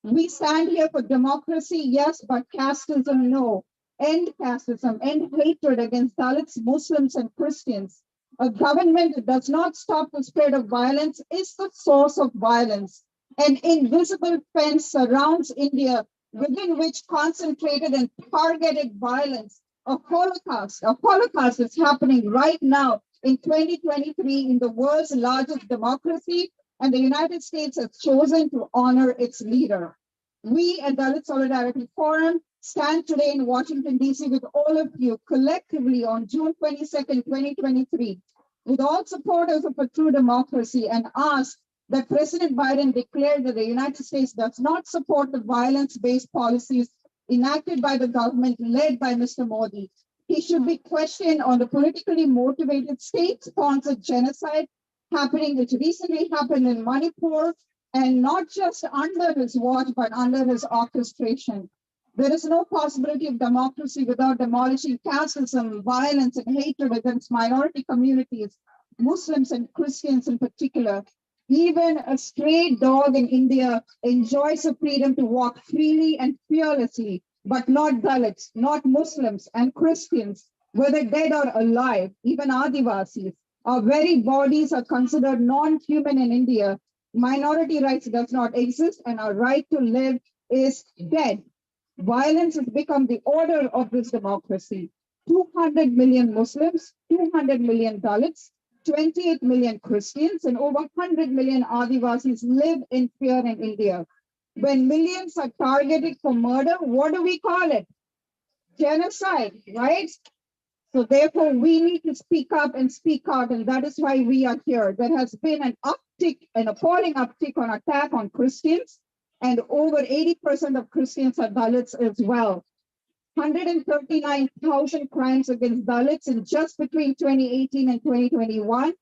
Speaker 9: We stand here for democracy, yes, but casteism, no. End casteism, end hatred against Dalits, Muslims, and Christians. A government that does not stop the spread of violence is the source of violence. An invisible fence surrounds India, within which concentrated and targeted violence. A holocaust is happening right now in 2023 in the world's largest democracy, and the United States has chosen to honor its leader. We at Dalit Solidarity Forum stand today in Washington, D.C. with all of you collectively on June 22nd, 2023, with all supporters of a true democracy, and ask that President Biden declare that the United States does not support the violence-based policies enacted by the government led by Mr. Modi. He should be questioned on the politically motivated state-sponsored genocide which recently happened in Manipur, and not just under his watch, but under his orchestration. There is no possibility of democracy without demolishing casteism, violence, and hatred against minority communities, Muslims and Christians in particular. Even a stray dog in India enjoys the freedom to walk freely and fearlessly, but not Dalits, not Muslims and Christians, whether dead or alive, even Adivasis. Our very bodies are considered non-human in India. Minority rights does not exist, and our right to live is dead. Violence has become the order of this democracy. 200 million Muslims, 200 million Dalits, 28 million Christians, and over 100 million Adivasis live in fear in India. When millions are targeted for murder, what do we call it? Genocide, right? So therefore, we need to speak up and speak out, and that is why we are here. There has been an uptick, an appalling uptick on attack on Christians, and over 80% of Christians are Dalits as well. 139,000 crimes against Dalits in just between 2018 and 2021,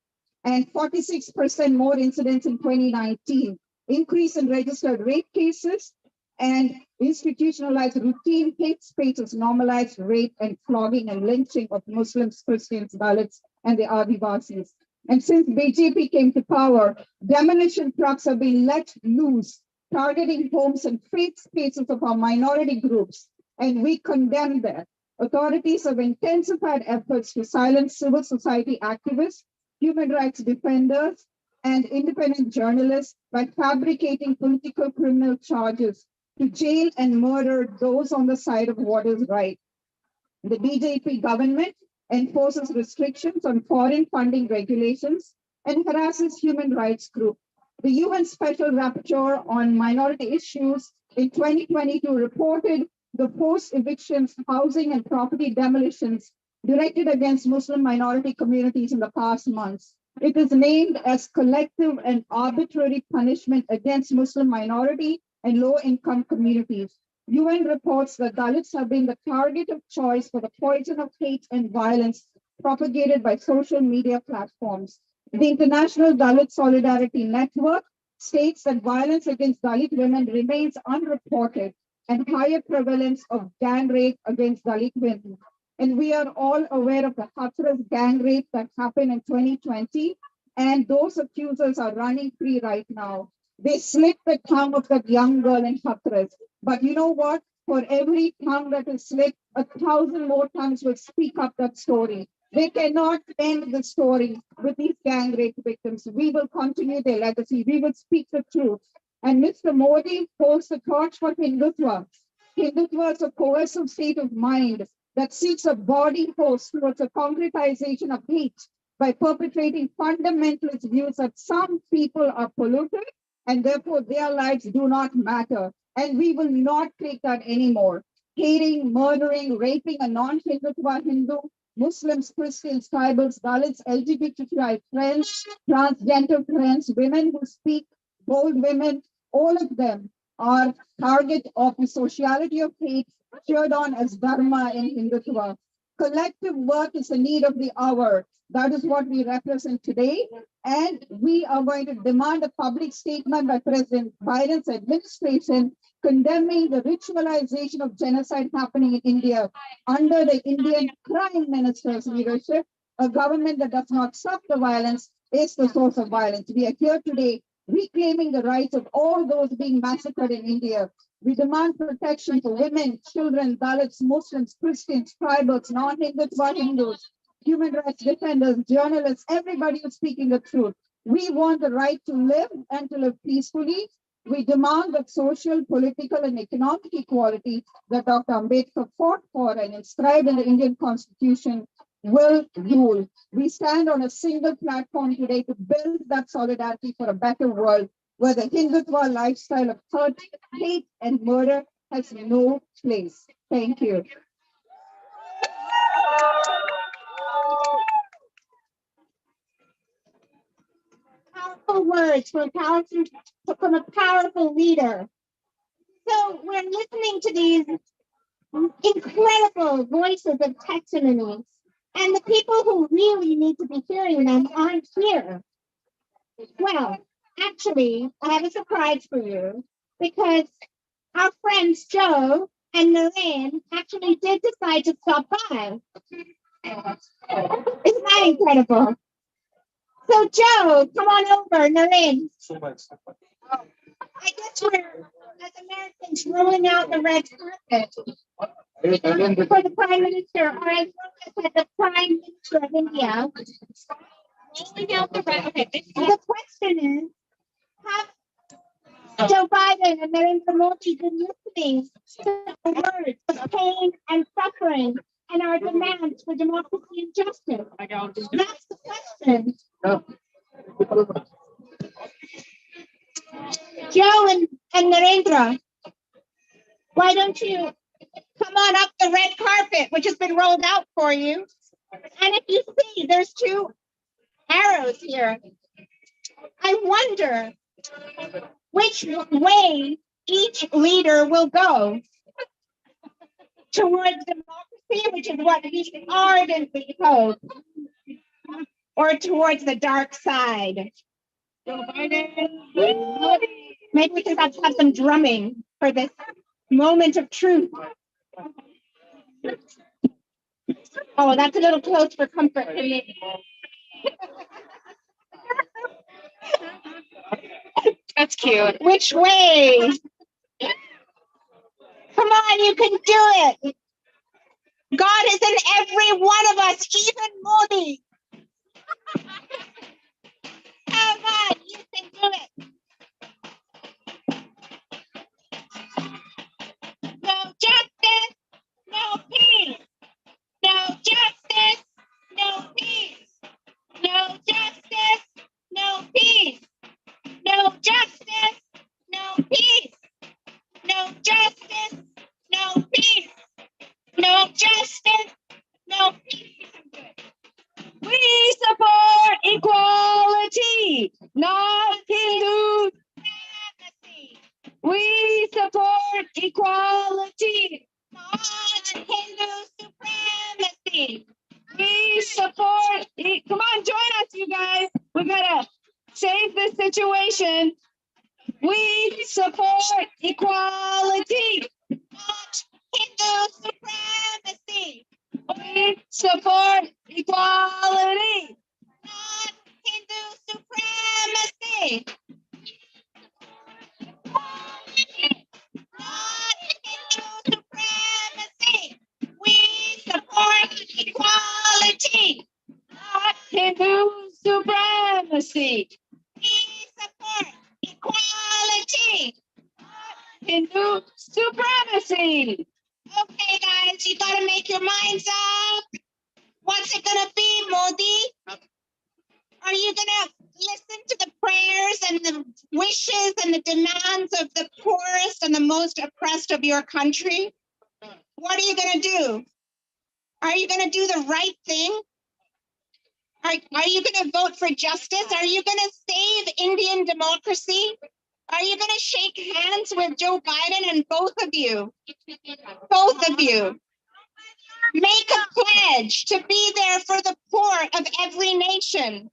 Speaker 9: and 46% more incidents in 2019. Increase in registered rape cases and institutionalized routine hate spaces normalized rape and flogging and lynching of Muslims, Christians, Dalits, and the Adivasis. And since BJP came to power, demolition trucks have been let loose targeting homes and faith spaces of our minority groups, and we condemn that. Authorities have intensified efforts to silence civil society activists, human rights defenders, and independent journalists by fabricating political criminal charges to jail and murder those on the side of what is right. The BJP government enforces restrictions on foreign funding regulations and harasses human rights groups. The UN Special Rapporteur on Minority Issues in 2022 reported the forced evictions, housing, and property demolitions directed against Muslim minority communities in the past months. It is named as collective and arbitrary punishment against Muslim minority and low-income communities. UN reports that Dalits have been the target of choice for the poison of hate and violence propagated by social media platforms. The International Dalit Solidarity Network states that violence against Dalit women remains unreported and higher prevalence of gang rape against Dalit women. And we are all aware of the Hathras gang rape that happened in 2020, and those accusers are running free right now. They slit the tongue of that young girl in Hathras. But you know what? For every tongue that is slit, 1,000 more tongues will speak up that story. They cannot end the story with these gang rape victims. We will continue their legacy. We will speak the truth. And Mr. Modi holds the torch for Hindutva. Hindutva is a coercive state of mind that seeks a body force towards a concretization of hate by perpetrating fundamentalist views that some people are polluted and therefore their lives do not matter. And we will not take that anymore. Hating, murdering, raping a non-Hindutva Hindu, Muslims, Christians, tribals, Dalits, LGBTQI friends, transgender friends, women who speak, bold women, all of them are target of the sociality of hate cheered on as Dharma in Hindutva. Collective work is the need of the hour. That is what we represent today. And we are going to demand a public statement by President Biden's administration condemning the ritualization of genocide happening in India under the Indian Prime Minister's leadership. A government that does not stop the violence is the source of violence. We are here today reclaiming the rights of all those being massacred in India. We demand protection for women, children, Dalits, Muslims, Christians, tribals, non-Hindutva Hindus, human rights defenders, journalists, everybody is speaking the truth. We want the right to live and to live peacefully. We demand that social, political, and economic equality that Dr. Ambedkar fought for and inscribed in the Indian Constitution will rule. We stand on a single platform today to build that solidarity for a better world where the Hindutva lifestyle of hurt, hate, and murder has no place. Thank you.
Speaker 5: Powerful words from a powerful leader. So we're listening to these incredible voices of testimony, and the people who really need to be hearing them aren't here. Well, actually, I have a surprise for you, because our friends Joe and Narendra actually did decide to stop by. Isn't that incredible? So Joe, come on over, Narendra. I guess we're, as Americans, rolling out the red carpet for the Prime Minister, or as Rohit said, the Prime Minister of India. Rolling out the red. Okay. The question is, have Joe Biden and Narendra Modi been listening to the words of pain and suffering and our demands for democracy and justice? That's the question. Joe and Narendra, why don't you come on up the red carpet, which has been rolled out for you? And if you see, there's two arrows here. I wonder which way each leader will go towards democracy, which is what we ardently hope, or towards the dark side. Maybe we can have some drumming for this moment of truth. Oh, that's a little close for comfort for me.
Speaker 8: That's cute.
Speaker 5: Which way? Come on, you can do it. God is in every one of us, even Modi. Come on, you can do it. No justice, no peace. No justice, no peace. No justice, no peace. No justice, no peace. No justice, no peace. No justice, no peace.
Speaker 7: We support equality, not Hindu.
Speaker 5: Supremacy,
Speaker 7: We support equality.
Speaker 5: not Hindu supremacy.
Speaker 7: We support. Come on, join us, you guys. We gotta save this situation. We support equality.
Speaker 5: Not Hindu supremacy.
Speaker 7: We support equality.
Speaker 5: Not Hindu supremacy. Not Hindu supremacy. We support equality.
Speaker 7: Not Hindu supremacy.
Speaker 5: We support equality.
Speaker 7: Hindu supremacy.
Speaker 5: Okay, guys, you gotta make your minds up. What's it gonna be, Modi? Are you gonna listen to the prayers and the wishes and the demands of the poorest and the most oppressed of your country? What are you gonna do? Are you gonna do the right thing? Are you gonna vote for justice? Are you gonna save Indian democracy? Are you gonna shake hands with Joe Biden and both of you? Both of you. Make a pledge to be there for the poor of every nation.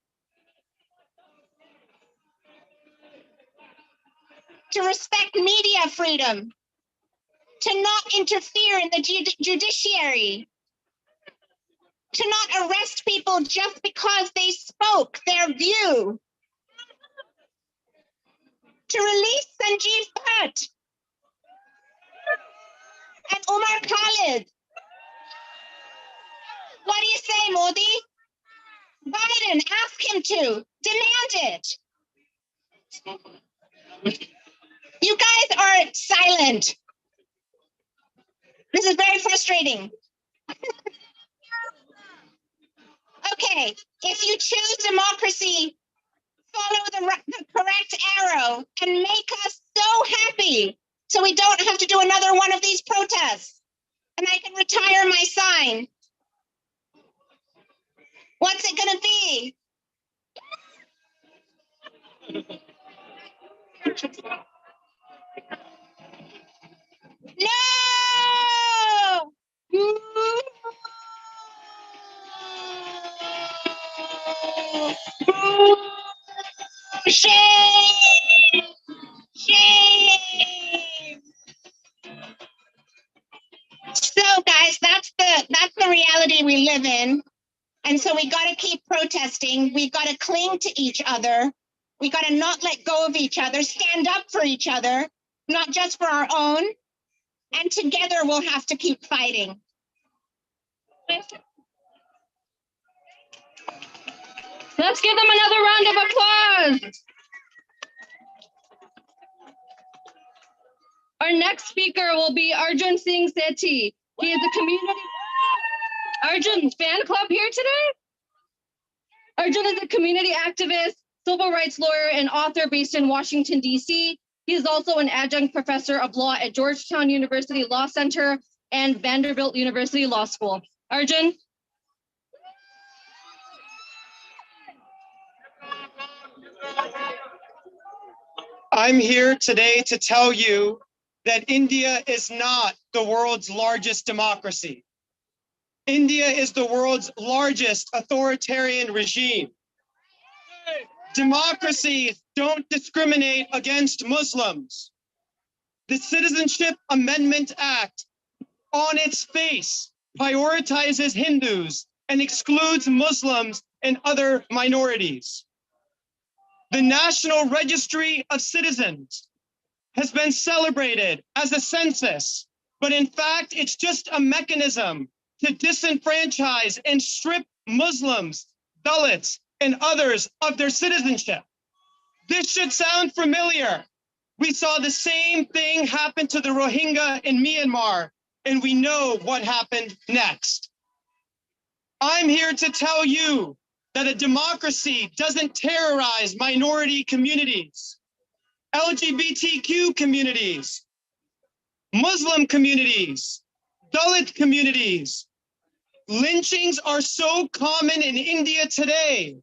Speaker 5: To respect media freedom. To not interfere in the judiciary. To not arrest people just because they spoke their view. To release Sanjeev Bhatt and Umar Khalid. What do you say, Modi? Biden, ask him to. Demand it. You guys are silent. This is very frustrating. Okay, if you choose democracy, follow the correct arrow and make us so happy so we don't have to do another one of these protests and I can retire my sign. What's it gonna be? No! Shame! Shame! So guys, that's the reality we live in. And so we got to keep protesting. We got to cling to each other. We got to not let go of each other, stand up for each other, not just for our own. And together we'll have to keep fighting.
Speaker 8: Let's give them another round of applause. Our next speaker will be Arjun Singh Sethi. He is a community. Arjun, fan club here today? Arjun is a community activist, civil rights lawyer, and author based in Washington, D.C. He is also an adjunct professor of law at Georgetown University Law Center and Vanderbilt University Law School. Arjun?
Speaker 1: I'm here today to tell you that India is not the world's largest democracy. India is the world's largest authoritarian regime. Democracies don't discriminate against Muslims. The Citizenship Amendment Act, on its face, prioritizes Hindus and excludes Muslims and other minorities. The National Registry of Citizens has been celebrated as a census, but in fact, it's just a mechanism to disenfranchise and strip Muslims, Dalits, and others of their citizenship. This should sound familiar. We saw the same thing happen to the Rohingya in Myanmar, and we know what happened next. I'm here to tell you that a democracy doesn't terrorize minority communities, LGBTQ communities, Muslim communities, Dalit communities. Lynchings are so common in India today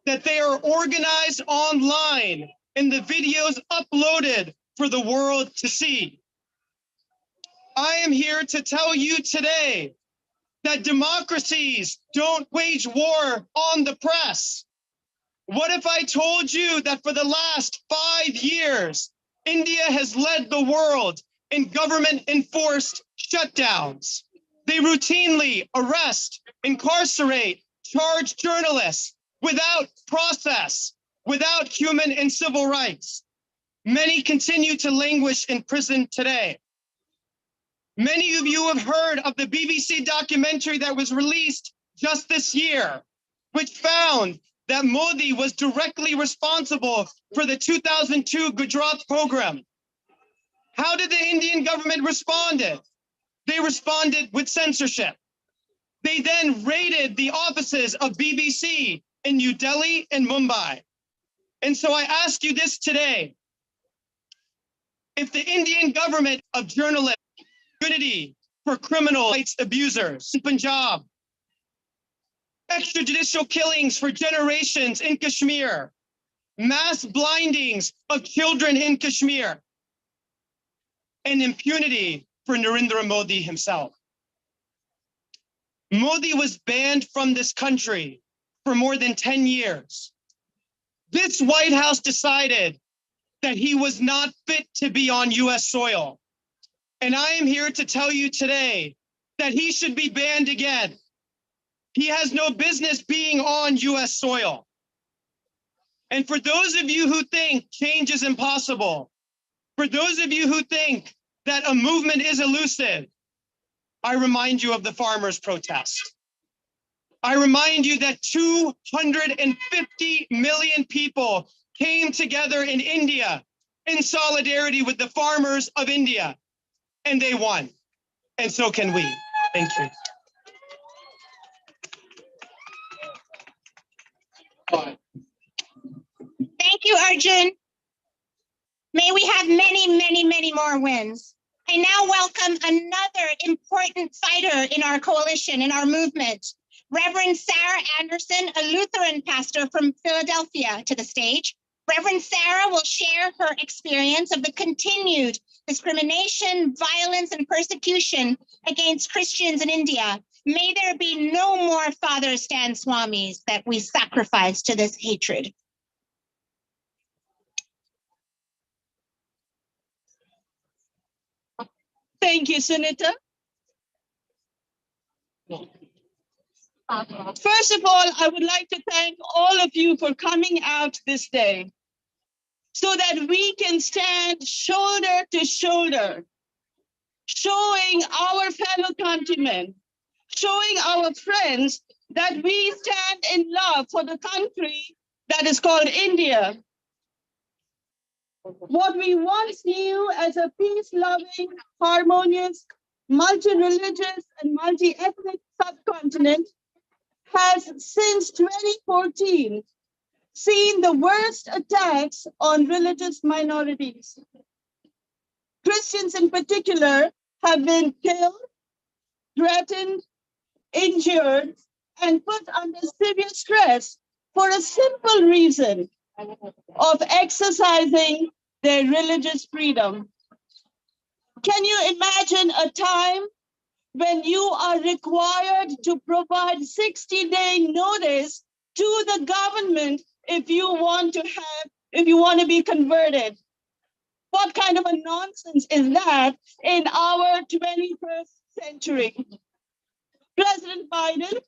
Speaker 1: that they are organized online and the videos uploaded for the world to see. I am here to tell you today that democracies don't wage war on the press. What if I told you that for the last 5 years, India has led the world in government-enforced shutdowns? They routinely arrest, incarcerate, charge journalists without process, without human and civil rights. Many continue to languish in prison today. Many of you have heard of the BBC documentary that was released just this year, which found that Modi was directly responsible for the 2002 Gujarat program. How did the Indian government respond? They responded with censorship. They then raided the offices of BBC in New Delhi and Mumbai. And so I ask you this today. If the Indian government of journalists, impunity for criminal rights abusers in Punjab, extrajudicial killings for generations in Kashmir, mass blindings of children in Kashmir, and impunity for Narendra Modi himself. Modi was banned from this country for more than 10 years. This White House decided that he was not fit to be on US soil. And I am here to tell you today that he should be banned again. He has no business being on US soil. And for those of you who think change is impossible, for those of you who think that a movement is elusive, I remind you of the farmers' protest. I remind you that 250 million people came together in India in solidarity with the farmers of India, and they won. And so can we. Thank you.
Speaker 5: Thank you, Arjun. May we have many, many, many more wins. I now welcome another important fighter in our coalition, in our movement, Reverend Sarah Anderson, a Lutheran pastor from Philadelphia, to the stage. Reverend Sarah will share her experience of the continued discrimination, violence, and persecution against Christians in India. May there be no more Father Stan Swamis that we sacrifice to this hatred.
Speaker 10: Thank you, Senator. First of all, I would like to thank all of you for coming out this day so that we can stand shoulder to shoulder, showing our fellow countrymen, showing our friends that we stand in love for the country that is called India. What we once knew as a peace-loving, harmonious, multi-religious, and multi-ethnic subcontinent has since 2014 seen the worst attacks on religious minorities. Christians in particular have been killed, threatened, injured, and put under severe stress for a simple reason of exercising their religious freedom. Can you imagine a time when you are required to provide 60-day notice to the government if you want to be converted? What kind of a nonsense is that in our 21st century? President Biden,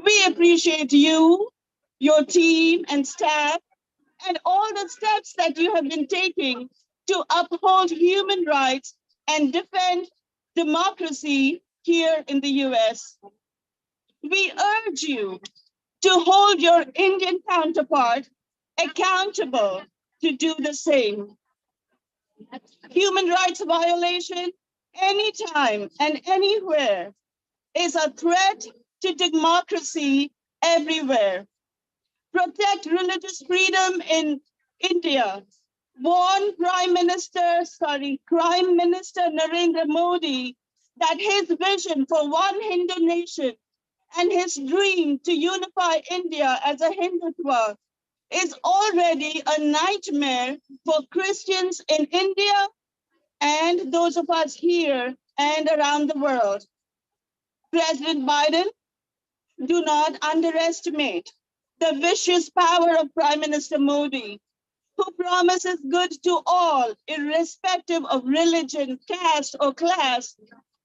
Speaker 10: we appreciate you, your team and staff and all the steps that you have been taking to uphold human rights and defend democracy here in the US. We urge you to hold your Indian counterpart accountable to do the same. Human rights violation anytime and anywhere is a threat to democracy everywhere. Protect religious freedom in India. Warn Prime Minister Narendra Modi that his vision for one Hindu nation and his dream to unify India as a Hindutva is already a nightmare for Christians in India and those of us here and around the world. President Biden, do not underestimate the vicious power of Prime Minister Modi, who promises good to all, irrespective of religion, caste, or class,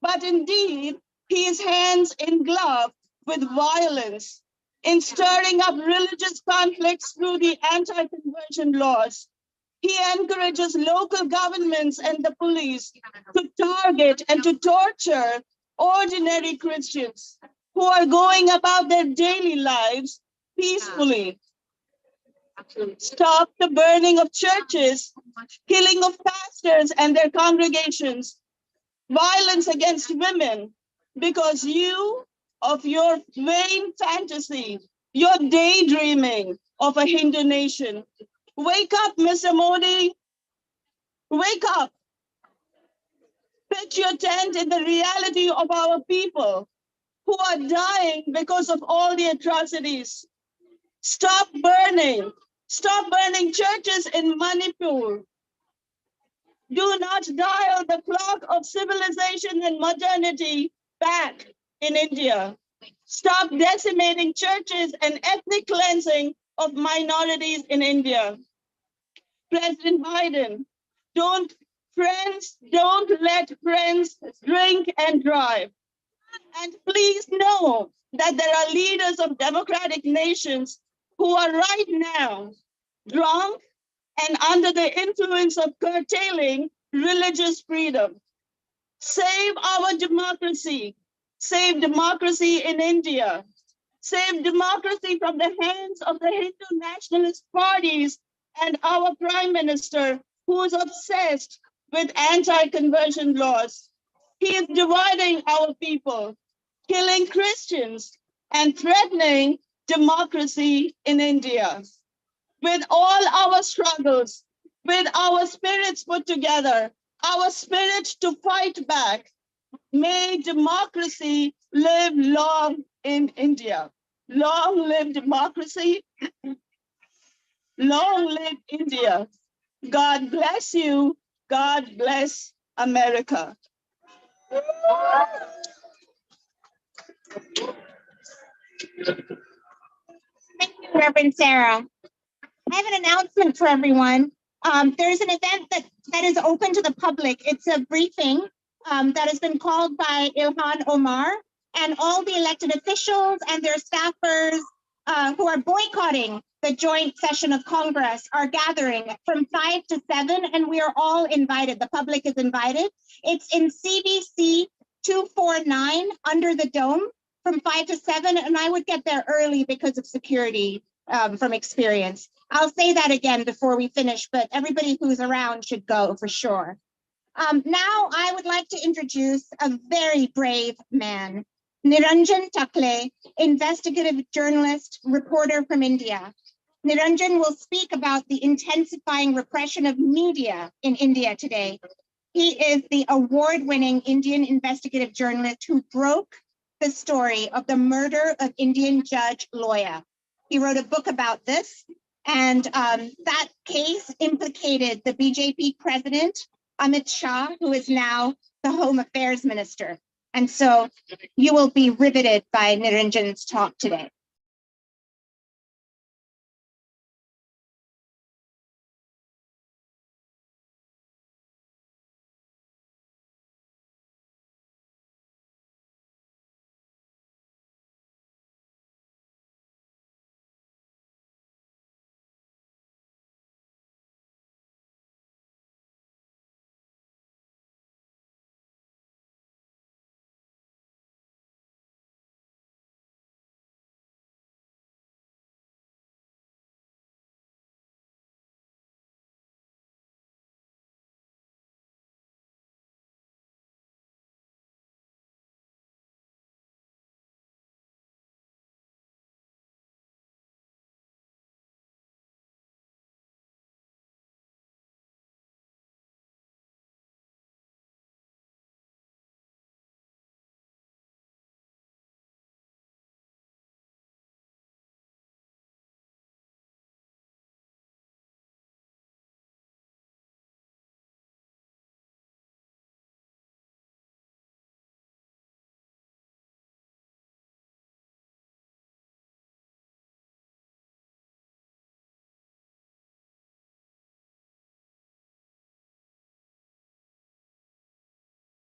Speaker 10: but indeed, he is hands in glove with violence in stirring up religious conflicts through the anti-conversion laws. He encourages local governments and the police to target and to torture ordinary Christians who are going about their daily lives peacefully. Stop the burning of churches, killing of pastors and their congregations, violence against women, because of your vain fantasy, your daydreaming of a Hindu nation. Wake up, Mr. Modi. Wake up. Pitch your tent in the reality of our people who are dying because of all the atrocities. Stop burning. Stop burning churches in Manipur. Do not dial the clock of civilization and modernity back in India. Stop decimating churches and ethnic cleansing of minorities in India. President Biden, don't let friends drink and drive. And please know that there are leaders of democratic nations who are right now drunk and under the influence of curtailing religious freedom. Save our democracy. Save democracy in India. Save democracy from the hands of the Hindu nationalist parties and our Prime Minister, who is obsessed with anti-conversion laws. He is dividing our people, killing Christians, and threatening democracy in India. With all our struggles, with our spirits put together, our spirit to fight back, may democracy live long in India. Long live democracy. Long live India. God bless you. God bless America.
Speaker 5: Thank you, Reverend Sarah. I have an announcement for everyone. There's an event that is open to the public. It's a briefing that has been called by Ilhan Omar, and all the elected officials and their staffers who are boycotting the joint session of Congress are gathering from 5 to 7, and we are all invited. The public is invited. It's in CBC 249 under the dome from 5 to 7, and I would get there early because of security from experience. I'll say that again before we finish, but everybody who's around should go for sure. Now I would like to introduce a very brave man, Narendra Takle, investigative journalist, reporter from India. Narendra will speak about the intensifying repression of media in India today. He is the award-winning Indian investigative journalist who broke the story of the murder of Indian Judge Loya. He wrote a book about this, and that case implicated the BJP president, Amit Shah, who is now the Home Affairs Minister. And so you will be riveted by Narendra's talk today.